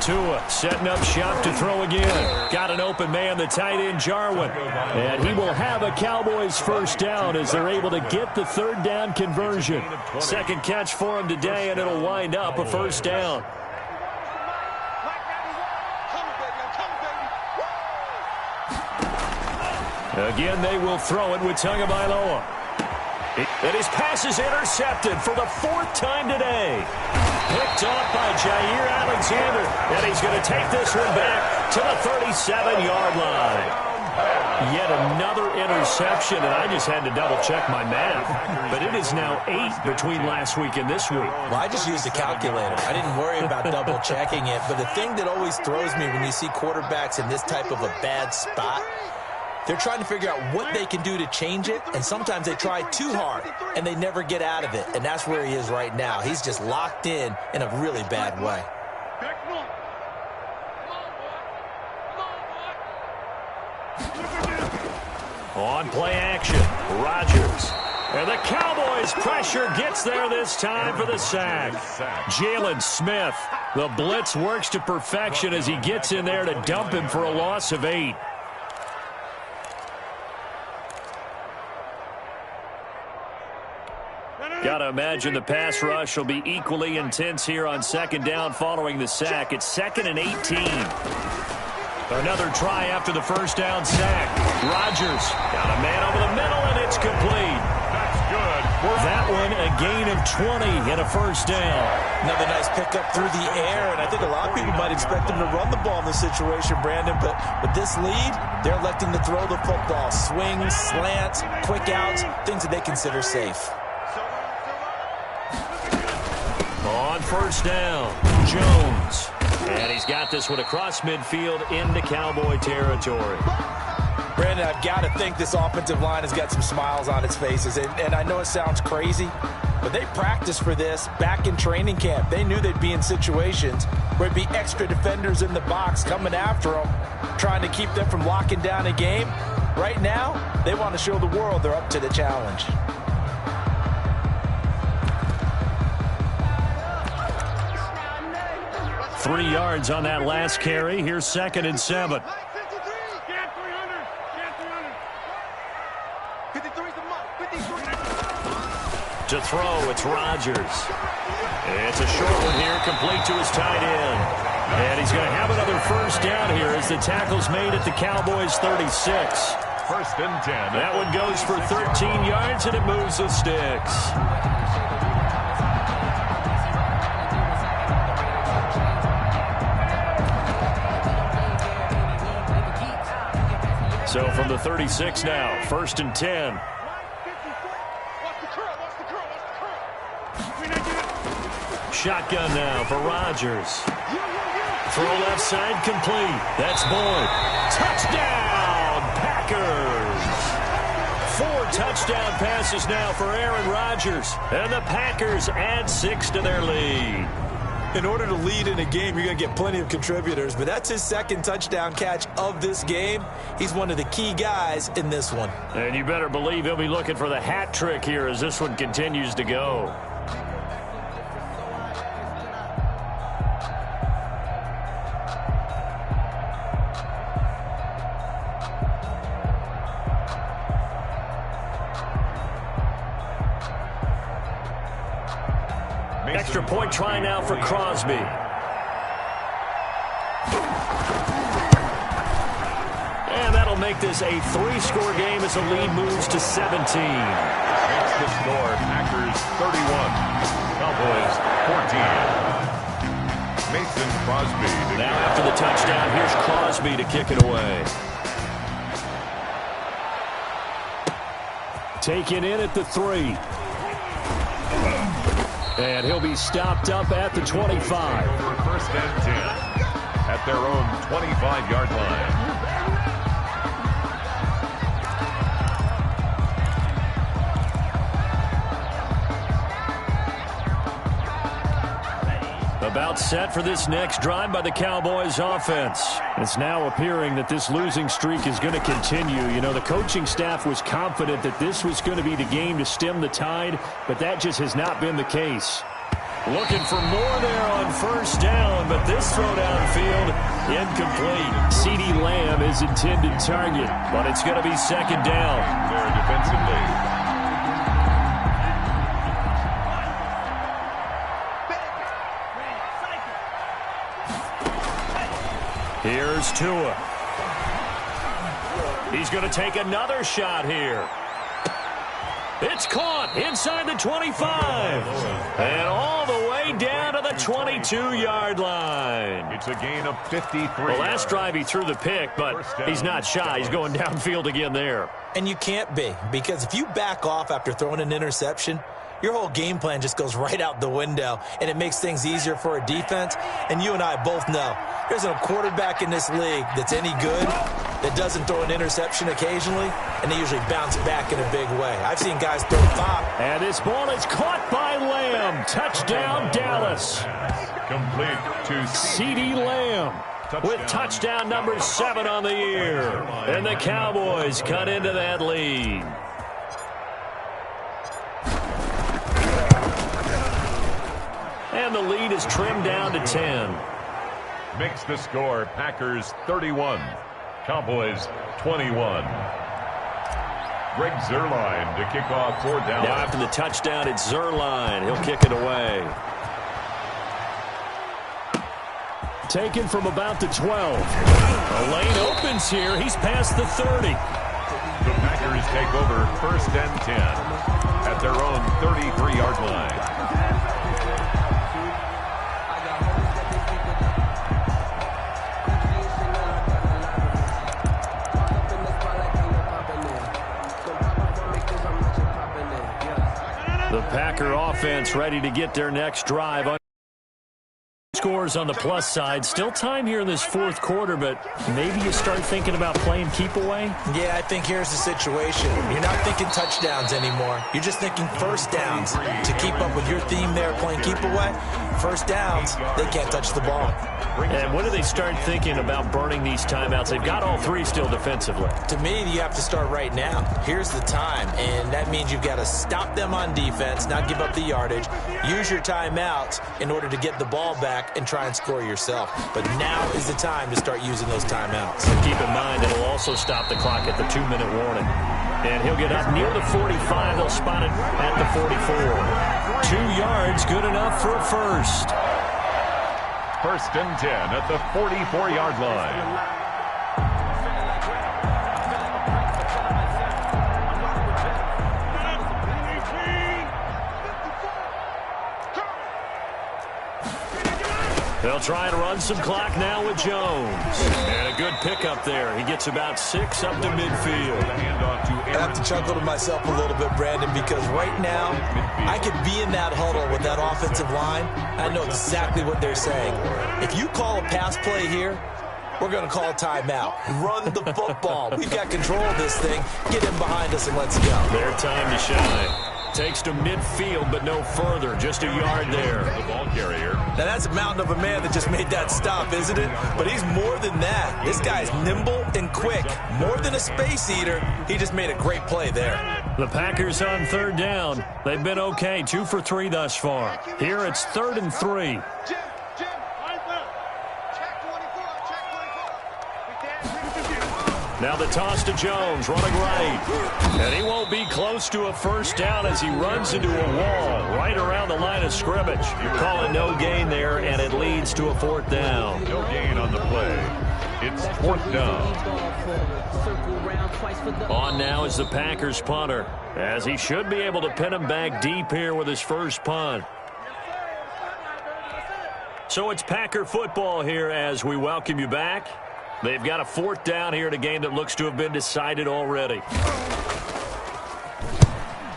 Tua setting up shop to throw again. Got an open man, the tight end, Jarwin. And he will have a Cowboys first down as they're able to get the 3rd down conversion. 2nd catch for him today, and it'll wind up a first down. Again, they will throw it with Tagovailoa. And his pass is intercepted for the 4th time today. Picked off by Jair Alexander. And he's going to take this one back to the 37-yard line. Yet another interception, and I just had to double-check my math. But it is now 8 between last week and this week.
Well, I just used a calculator. I didn't worry about double-checking it. But the thing that always throws me when you see quarterbacks in this type of a bad spot, they're trying to figure out what they can do to change it, and sometimes they try too hard, and they never get out of it, and that's where he is right now. He's just locked in a really bad way.
On play action, Rodgers. And the Cowboys pressure gets there this time for the sack. Jalen Smith, the blitz works to perfection as he gets in there to dump him for a loss of 8. Got to imagine the pass rush will be equally intense here on 2nd down following the sack. It's 2nd and 18. Another try after the first down sack. Rodgers got a man over the middle, and it's complete.
That's good.
That one a gain of 20 and a first down.
Another nice pickup through the air, and I think a lot of people might expect him to run the ball in this situation, Brandon, but with this lead, they're electing to throw the football. Swings, slants, quick outs, things that they consider safe.
On first down, Jones. And he's got this one across midfield into Cowboy territory.
Brandon, I've got to think this offensive line has got some smiles on its faces. And I know it sounds crazy, but they practiced for this back in training camp. They knew they'd be in situations where there'd be extra defenders in the box coming after them, trying to keep them from locking down a game. Right now, they want to show the world they're up to the challenge.
3 yards on that last carry. Here's 2nd and 7. To throw, it's Rodgers. It's a short one here, complete to his tight end. And he's going to have another first down here as the tackle's made at the Cowboys' 36.
1st and 10.
That one goes for 13 yards, and it moves the sticks. So from the 36 now, 1st and 10. Shotgun now for Rodgers. Throw left side complete. That's Boyd. Touchdown, Packers. 4 touchdown passes now for Aaron Rodgers. And the Packers add 6 to their lead.
In order to lead in a game, you're going to get plenty of contributors, but that's his 2nd touchdown catch of this game. He's one of the key guys in this one.
And you better believe he'll be looking for the hat trick here as this one continues to go. Extra point try now for Crosby. And that'll make this a 3-score game as the lead moves to 17.
Makes the score Packers 31, Cowboys 14. Mason Crosby.
Now after the touchdown, here's Crosby to kick it away. Taken in at the 3. And he'll be stopped up at the 25.
1st and 10 at their own 25-yard line.
About set for this next drive by the Cowboys offense. It's now appearing that this losing streak is going to continue. You know, the coaching staff was confident that this was going to be the game to stem the tide, but that just has not been the case. Looking for more there on 1st down, but this throw downfield incomplete. CeeDee Lamb is intended target, but it's going to be 2nd down.
There defensively.
Here's Tua. He's going to take another shot here. It's caught inside the 25. And all the way down to the 22-yard line.
It's a gain of 53.
The last drive he threw the pick, but he's not shy. He's going downfield again there.
And you can't be, because if you back off after throwing an interception, your whole game plan just goes right out the window, and it makes things easier for a defense. And you and I both know there's a quarterback in this league that's any good that doesn't throw an interception occasionally, and they usually bounce back in a big way. I've seen guys throw 5.
And this ball is caught by Lamb. Touchdown, Dallas.
Complete to
CeeDee Lamb with touchdown number 7 on the year. And the Cowboys cut into that lead. And the lead is trimmed down to 10.
Makes the score Packers 31, Cowboys 21. Greg Zuerlein to kick off for Dallas.
Now after the touchdown, it's Zuerlein. He'll kick it away. Taken from about the 12. A lane opens here. He's past the 30.
The Packers take over 1st and 10 at their own 33-yard line.
The Packer offense ready to get their next drive. Scores on the plus side. Still time here in this 4th quarter, but maybe you start thinking about playing keep away?
Yeah, I think here's the situation. You're not thinking touchdowns anymore. You're just thinking 1st downs. To keep up with your theme there, playing keep away, 1st downs, they can't touch the ball.
And when do they start thinking about burning these timeouts? They've got all 3 still defensively.
To me, you have to start right now. Here's the time, and that means you've got to stop them on defense, not give up the yardage, use your timeouts in order to get the ball back, back and try and score yourself. But now is the time to start using those timeouts.
And keep in mind, it'll also stop the clock at the 2-minute warning. And he'll get up near the 45. They'll spot it at the 44. 2 yards, good enough for a first.
1st and 10 at the 44-yard line.
They'll try and run some clock now with Jones. And a good pickup there. He gets about 6 up to midfield.
I have to chuckle to myself a little bit, Brandon, because right now I could be in that huddle with that offensive line. I know exactly what they're saying. If you call a pass play here, we're going to call a timeout. Run the football. We've got control of this thing. Get him behind us and let's go.
Their time to shine. Takes to midfield, but no further. Just a yard there.
The ball carrier.
Now, that's a mountain of a man that just made that stop, isn't it? But he's more than that. This guy's nimble and quick. More than a space eater, he just made a great play there.
The Packers on 3rd down. They've been okay, 2 for 3 thus far. Here it's 3rd and 3. Now the toss to Jones, running right. And he won't be close to a first down as he runs into a wall right around the line of scrimmage. You're calling no gain there, and it leads to a 4th down.
No gain on the play. It's 4th down.
On now is the Packers punter, as he should be able to pin him back deep here with his first punt. So it's Packer football here as we welcome you back. They've got a 4th down here in a game that looks to have been decided already.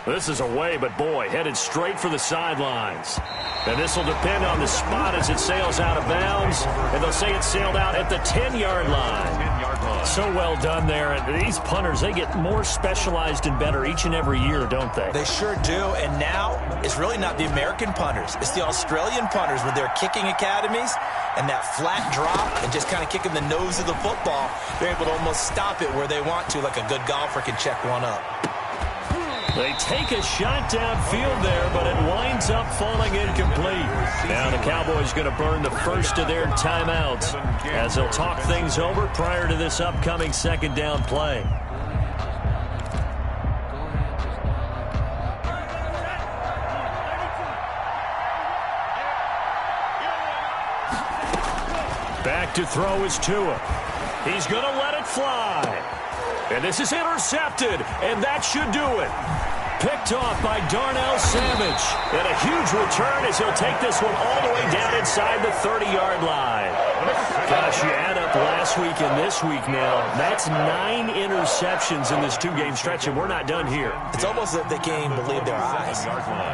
This is away, but boy, headed straight for the sidelines. And this will depend on the spot as it sails out of bounds. And they'll say it sailed out at the 10-yard line. So well done there. And these punters, they get more specialized and better each and every year, don't they?
They sure do. And now it's really not the American punters. It's the Australian punters with their kicking academies and that flat drop and just kind of kicking the nose of the football. They're able to almost stop it where they want to, like a good golfer can check one up.
They take a shot downfield there, but it winds up falling incomplete. Now the Cowboys going to burn the first of their timeouts as they'll talk things over prior to this upcoming 2nd down play. Back to throw is Tua. He's going to let it fly. And this is intercepted, and that should do it. Picked off by Darnell Savage. And a huge return as he'll take this one all the way down inside the 30-yard line. Gosh, you add up last week and this week now. That's 9 interceptions in this 2-game stretch, and we're not done here.
It's almost as if they can't even believe their eyes.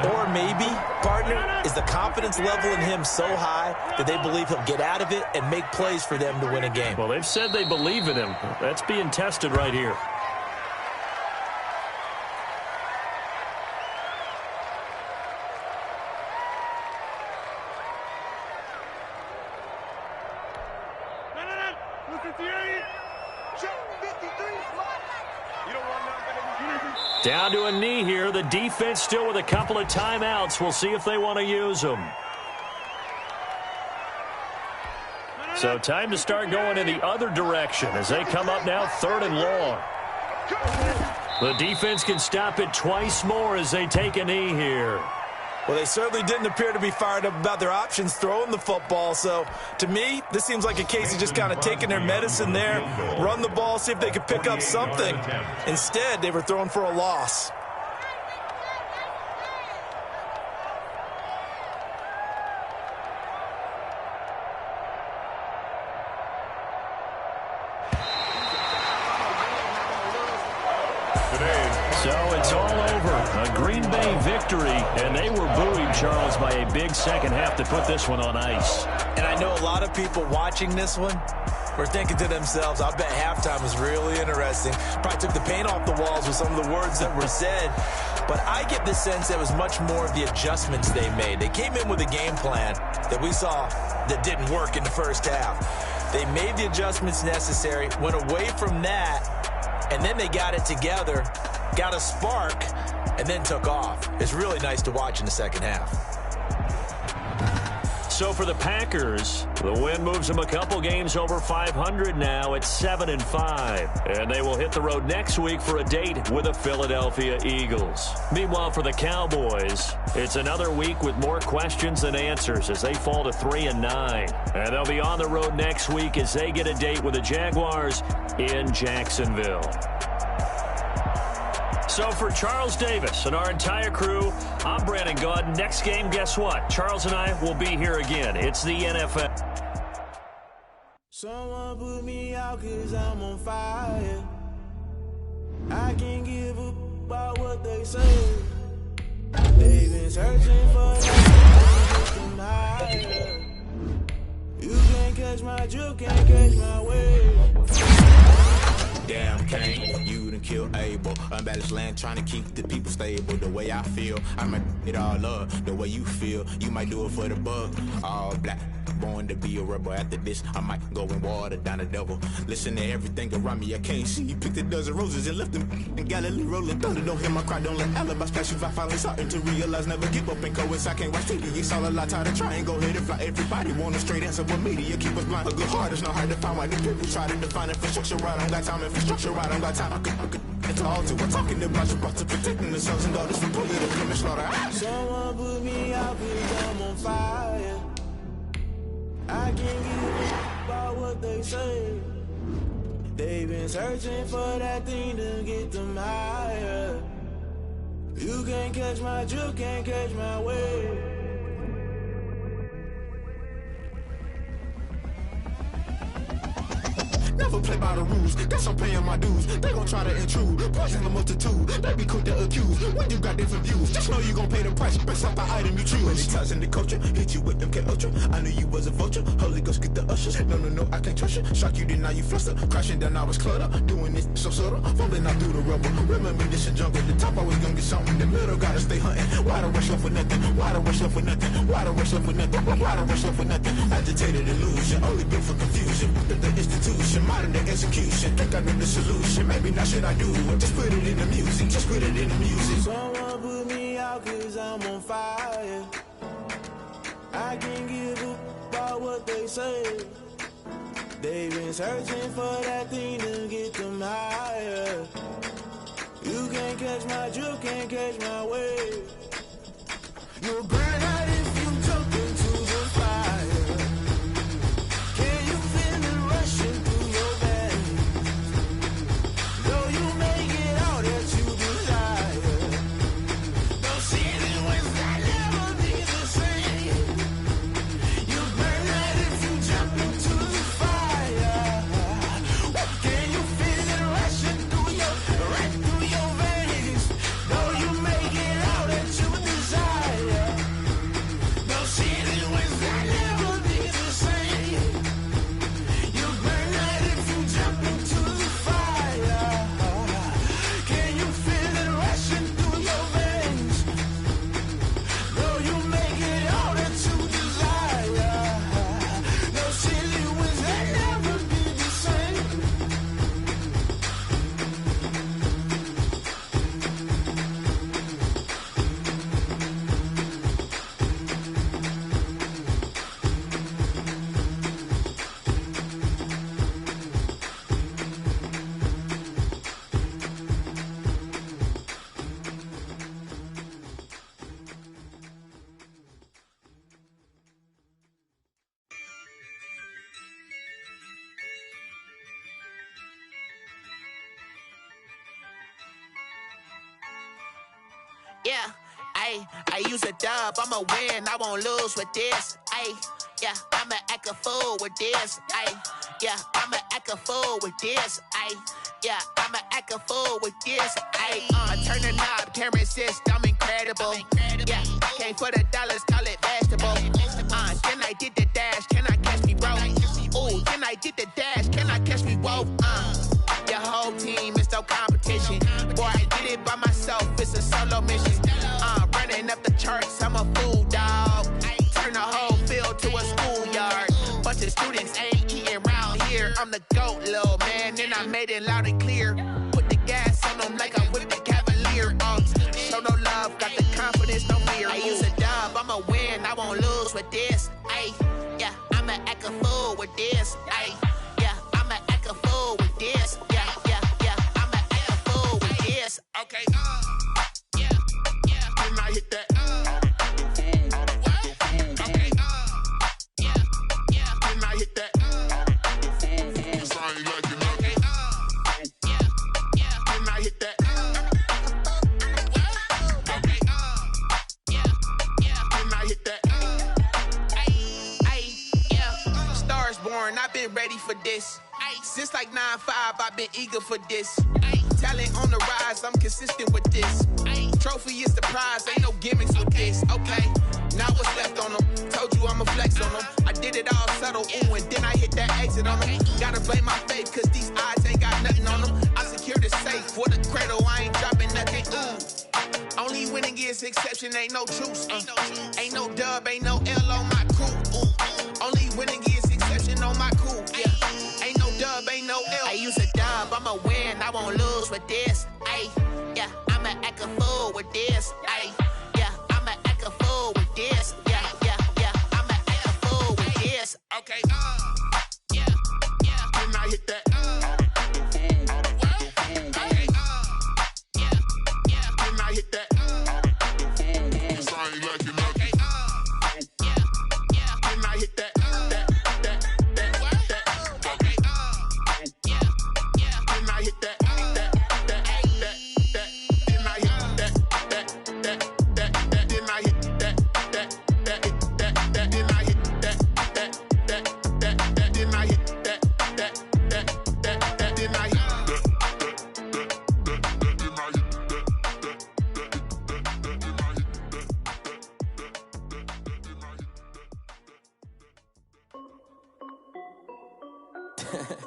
Or maybe, partner, is the confidence level in him so high that they believe he'll get out of it and make plays for them to win a game.
Well, they've said they believe in him. That's being tested right here. Down to a knee here. The defense still with a couple of timeouts. We'll see if they want to use them. So time to start going in the other direction as they come up now 3rd and long. The defense can stop it twice more as they take a knee here.
Well, they certainly didn't appear to be fired up about their options throwing the football. So, to me, this seems like a case of just kind of taking their medicine there, run the ball, see if they could pick up something. Instead, they were throwing for a loss.
So it's all over. A Green Bay victory, and they were buoyed, Charles, by a big second half to put this one on ice.
And I know a lot of people watching this one were thinking to themselves, I bet halftime was really interesting. Probably took the paint off the walls with some of the words that were said. But I get the sense that was much more of the adjustments they made. They came in with a game plan that we saw that didn't work in the first half. They made the adjustments necessary, went away from that, and then they got it together, got a spark, and then took off. It's really nice to watch in the second half.
So for the Packers, the win moves them a couple games over 500 now at 7-5. And they will hit the road next week for a date with the Philadelphia Eagles. Meanwhile, for the Cowboys, it's another week with more questions than answers as they fall to 3-9. And they'll be on the road next week as they get a date with the Jaguars in Jacksonville. So for Charles Davis and our entire crew, I'm Brandon Gaudin. Next game, guess what? Charles and I will be here again. It's the NFL.
Someone put me out 'cause I'm on fire. I can't give up about what they say. They've been searching for that higher. You can't catch my drift, can't catch my wave. Damn, Kane, you done killed Abel. Unbalanced land, trying to keep the people stable. The way I feel, I might it all up. The way you feel, you might do it for the buck. All black, born to be a rebel. After this, I might go and water down the devil. Listen to everything around me, I can't see. Picked a dozen roses and left them in Galilee rolling thunder. Don't hear my cry, don't let alibis pass you. I finally starting to realize, never give up and go inside. Can't watch TV, it's all a lot. Tired of trying, go ahead and fly. Everybody want a straight answer, but media keep us blind. A good heart is not hard to find. Why the people try to define infrastructure right? I don't got time, infrastructure right? I don't got time. I could it's all to we're talking about to protecting the sons and daughters from bullying the women slaughter. Someone put me out 'cause I'm on fire. I can't give up about what they say. They've been searching for that thing to get them higher. You can't catch my drift, can't catch my wave. Never play by the rules, guess I'm paying my dues. They gon' try to intrude, poison the multitude. They be quick to accuse, when you got different views. Just know you gon' pay the price, based off the item you choose. When it ties in the culture, hit you with MK Ultra. I knew you was a vulture, Holy Ghost get the ushers. No, I can't trust you. Shock you, then now you fluster. Crashing down, I was cluttered. Doing this so subtle, falling out through the rubble. Remember me, this a jungle. The top always gonna get something. In the middle, gotta stay hunting. Why the rush left with nothing? Why the rush left with nothing? Why the rush left with nothing? Why the rush left with nothing? Agitated illusion, only built for confusion. The institution, modern day execution. Think I know the solution. Maybe not should I do it? Just put it in the music. Just put it in the music. Someone put me out 'cause I'm on fire. I can't give up about what they say. They've been searching for that thing to get them higher. You can't catch my drift, can't catch my wave. You'll burn out if you jump into the fire. Can you feel it rushing through your veins? Though you make it all that you desire. Those feelings will never be the same. You burn out if you jump into the fire. Can you feel it rushing through right through your veins? Though you make it all that you desire. Those feelings will never be the same. You burn out if you jump into the fire. Can you feel it rushing through your veins? Though you make it all that you desire. Those feelings will never be the same.
Yeah, I use a dub, I'ma win, I won't lose with this. Yeah, I'ma act a fool with this. Yeah, I'ma act a fool with this. Yeah, I'ma act a fool with this. I turn the knob, can't resist, I'm incredible. Yeah, came for the dollars, call it vegetable. Then I did the dash, can I catch me, bro? Ooh, then I did the dash, can I catch me, whoa? Your whole team is no competition. Boy, I did it by myself, it's a solo mission. Running up the charts, I'm a fool, dog. Turn the whole field to a schoolyard. Bunch of students ain't eating round here. I'm the GOAT, little man, and I made it loud and clear. Put the gas on them like I'm with the Cavalier. Show no love, got the confidence, no fear. I use a dub, I'ma win, I won't lose. with this. Ay, yeah, I'ma act a fool with this. Ay, yeah, I'ma act a fool with this. Yeah, yeah, yeah, I'ma act a fool with this. Okay, yeah, yeah. Then I hit that. Okay, yeah, yeah. Then I hit that. I've been ready for this. Since like 9-5, I've been eager for this. Talent on the rise, I'm consistent with this. Trophy is the prize, ain't no gimmicks with this. Okay, now what's left on them? Told you I'ma flex on them. I did it all subtle, ooh, and then I hit that exit on them. Gotta blame my faith, cause these eyes ain't got nothing on them. I secured the safe for the cradle, I ain't dropping nothing, ooh. Only winning is exception, ain't no truce. Ain't no dub, ain't no L on my crew. Only winning is exception on my crew. Yeah, ain't no dub, ain't no L. I use a dub, I'ma win, I won't lose with this. Ay, yeah, I'ma act a fool with this. Ay, yeah, I'ma act a fool with this. Yeah, yeah, yeah, I'ma act a fool with this. Okay, yeah, yeah, then I hit that. Okay, yeah, yeah, then I hit that.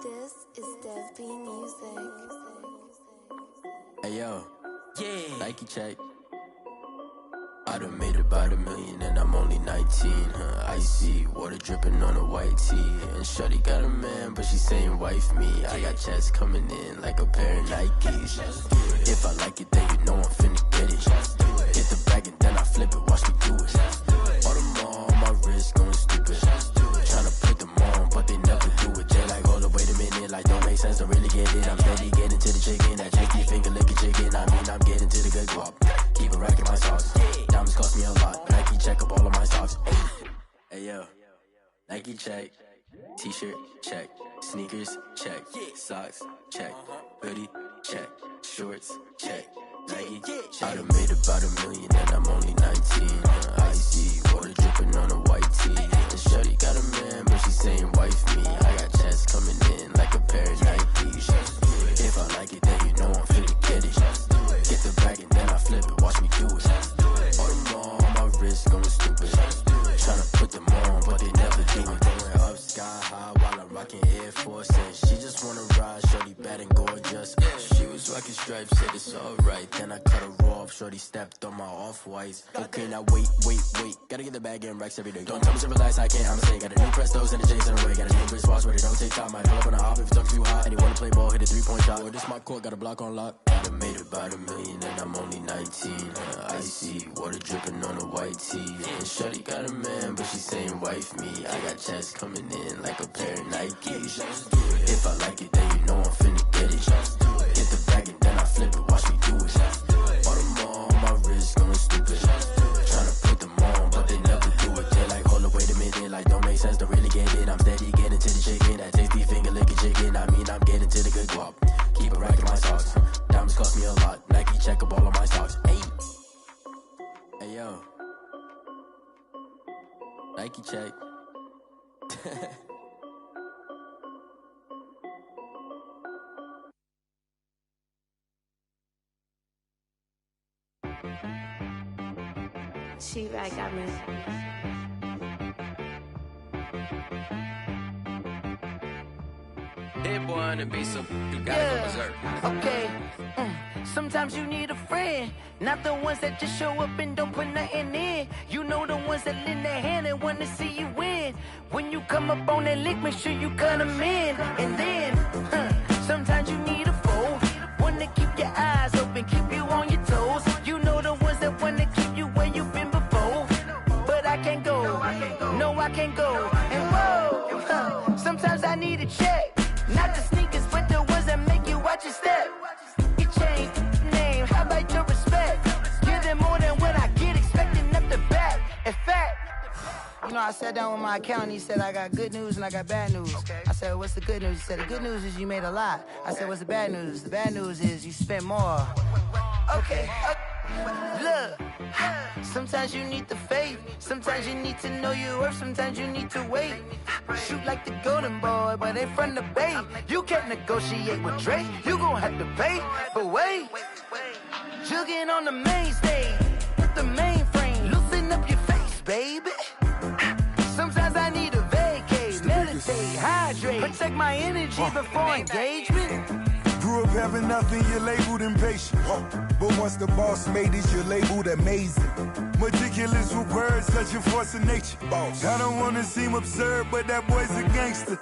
This is Dev B Music.
Hey yo, yeah. Nike check. I done made about $1 million and I'm only 19. Icy water dripping on a white tee. And shorty got a man, but she saying wife me. I got checks coming in like a pair of Nikes. If I like it, then you know I'm finna get it. Hit the bag and then I flip it, watch me do it. Audemars on my wrist going stupid. Tryna put them on, but they never do it. They like, hold up, wait a minute, like don't make sense, don't really get it. I'm steady getting to the chicken, that chicky finger licking chicken. I mean, I'm getting to the good guap. Keep a rack in my socks. Diamonds cost me a lot. Nike check up all of my stocks. Hey yo, Nike check. T-shirt check. Sneakers check. Socks check. Hoodie check. Shorts check. Nike check. I done made about $1 million and I'm only 19. Icy water dripping on a white tee. And shorty got a man, but she saying wife me. I got checks coming in like a pair of Nikes. If I like it, then you know I'm finna get it. Get the bag and then I flip it, watch me do it. Audemars on my wrist going stupid. Tryna put them on, but they never do it. Going up sky high while I'm rocking Air Force. And she just wanna ride, shorty bad and gorgeous. She was rocking stripes, said it's alright. Then I cut her off, shorty stepped on my off-whites. Okay, now wait. Gotta get the bag and racks every day. Don't tell me to relax, I can't, I'ma say. Got a new Prestos and the J's in the way. Got a new Chris Watch, but it don't take time. I pull up on the hop if it's up too hot. And you wanna play ball, hit a 3-point shot. Or this my court, got a block on lock. I done made about $1 million and I'm only 19. Icy water dripping on a white tee. And shorty got a man, but she saying wife me. I got checks coming in like a pair of Nikes. If I like it, then you know I'm finna get it. Get the bag and then I flip it, watch me do it. Audemars on my wrist going stupid. Tryna put them on, but they never do it. They like, hold up, wait a minute, like don't make sense, don't really get it. I'm steady getting to the chicken, that tasty finger licking chicken. I mean, I'm getting to the good guap. Keep a rack in my socks. Diamonds cost me a lot. Nike check up all of my stocks. Hey yo, Nike check.
She right got me.
Hit boy and be so you gotta go berserk.
Okay. Sometimes you need a friend, not the ones that just show up and don't put nothing in. You know the ones that lend their hand and wanna see you win. When you come up on that lick, make sure you cut them in. And then, sometimes you need a foe, one to keep your eyes open, keep you on your toes. You know the ones that wanna keep you where you've been before, but I can't go. can't go. And whoa, sometimes I need a check. Not the sneakers, but the ones that make you watch your step. You change name, how about your respect? Give them more than what I get, expecting up the back. In fact, you know, I sat down with my accountant. He said, I got good news and I got bad news. Okay. I said, what's the good news? He said, the good news is you made a lot. I said, what's the bad news? The bad news is you spent more. Okay. Look, sometimes you need the faith. Sometimes you need to know your worth. Sometimes you need to wait. Shoot like the golden boy, but they from the bay. You can't negotiate with Drake. You gon' have to pay. But wait, jugging on the main stage with the mainframe. Loosen up your face, baby. Sometimes I need a vacate, meditate, hydrate, protect my energy before engagement.
Grew up having nothing, you're labeled impatient. But once the boss made it, you're labeled amazing. Meticulous with words, such a force of nature. I don't wanna seem absurd, but that boy's a gangster.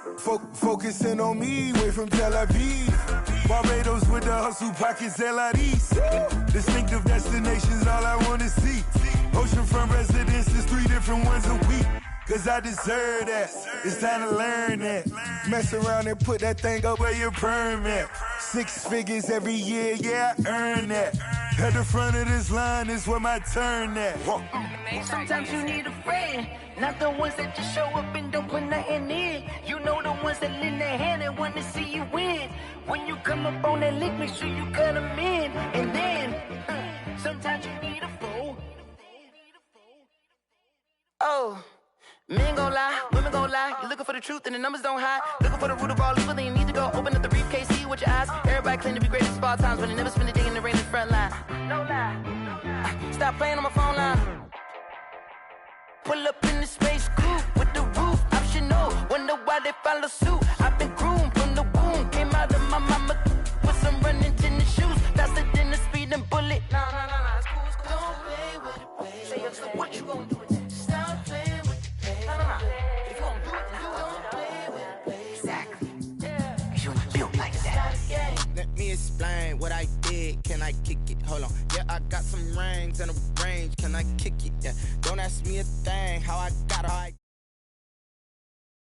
Focusing on me, way from Tel Aviv. Barbados with the hustle pockets, LIDs. Distinctive destinations, all I wanna see. Oceanfront residences, 3 different ones a week. Cause I deserve that, it's time to learn that. Mess around and put that thing up where your perm at. 6 figures every year, yeah, I earn that. At the front of this line is where my turn at.
Sometimes you need a friend, not the ones that just show up and don't put nothing in. You know the ones that lend their hand and want to see you win. When you come up on that lick, make sure you cut them in. And then, sometimes you need a foe. Oh. Men gon' lie, women gon' lie. You're looking for the truth and the numbers don't hide. Looking for the root of all evil, then you need to go open up the briefcase, see with your eyes. Everybody claim to be greatest of all times, but they never spend a day in the rain in the front line. No lie. Stop playing on my phone line. Pull up in the space coupe with the roof optional. Wonder why they follow suit. I've been groomed from the womb. Came out of my mama with some running tennis shoes. Faster than the speeding bullet. No, it's cool, it's cool. Don't play with it, baby. Say up, so what you gon' do with it? Stop playing with it. If you gon' do it, then don't play with it, baby. Exactly. Yeah. Cause you built like that.
Let me explain what I did. Can I kick it? Hold on. Yeah, I got some rings and a range. Can I kick it? Yeah. Don't ask me a thing. How I got it.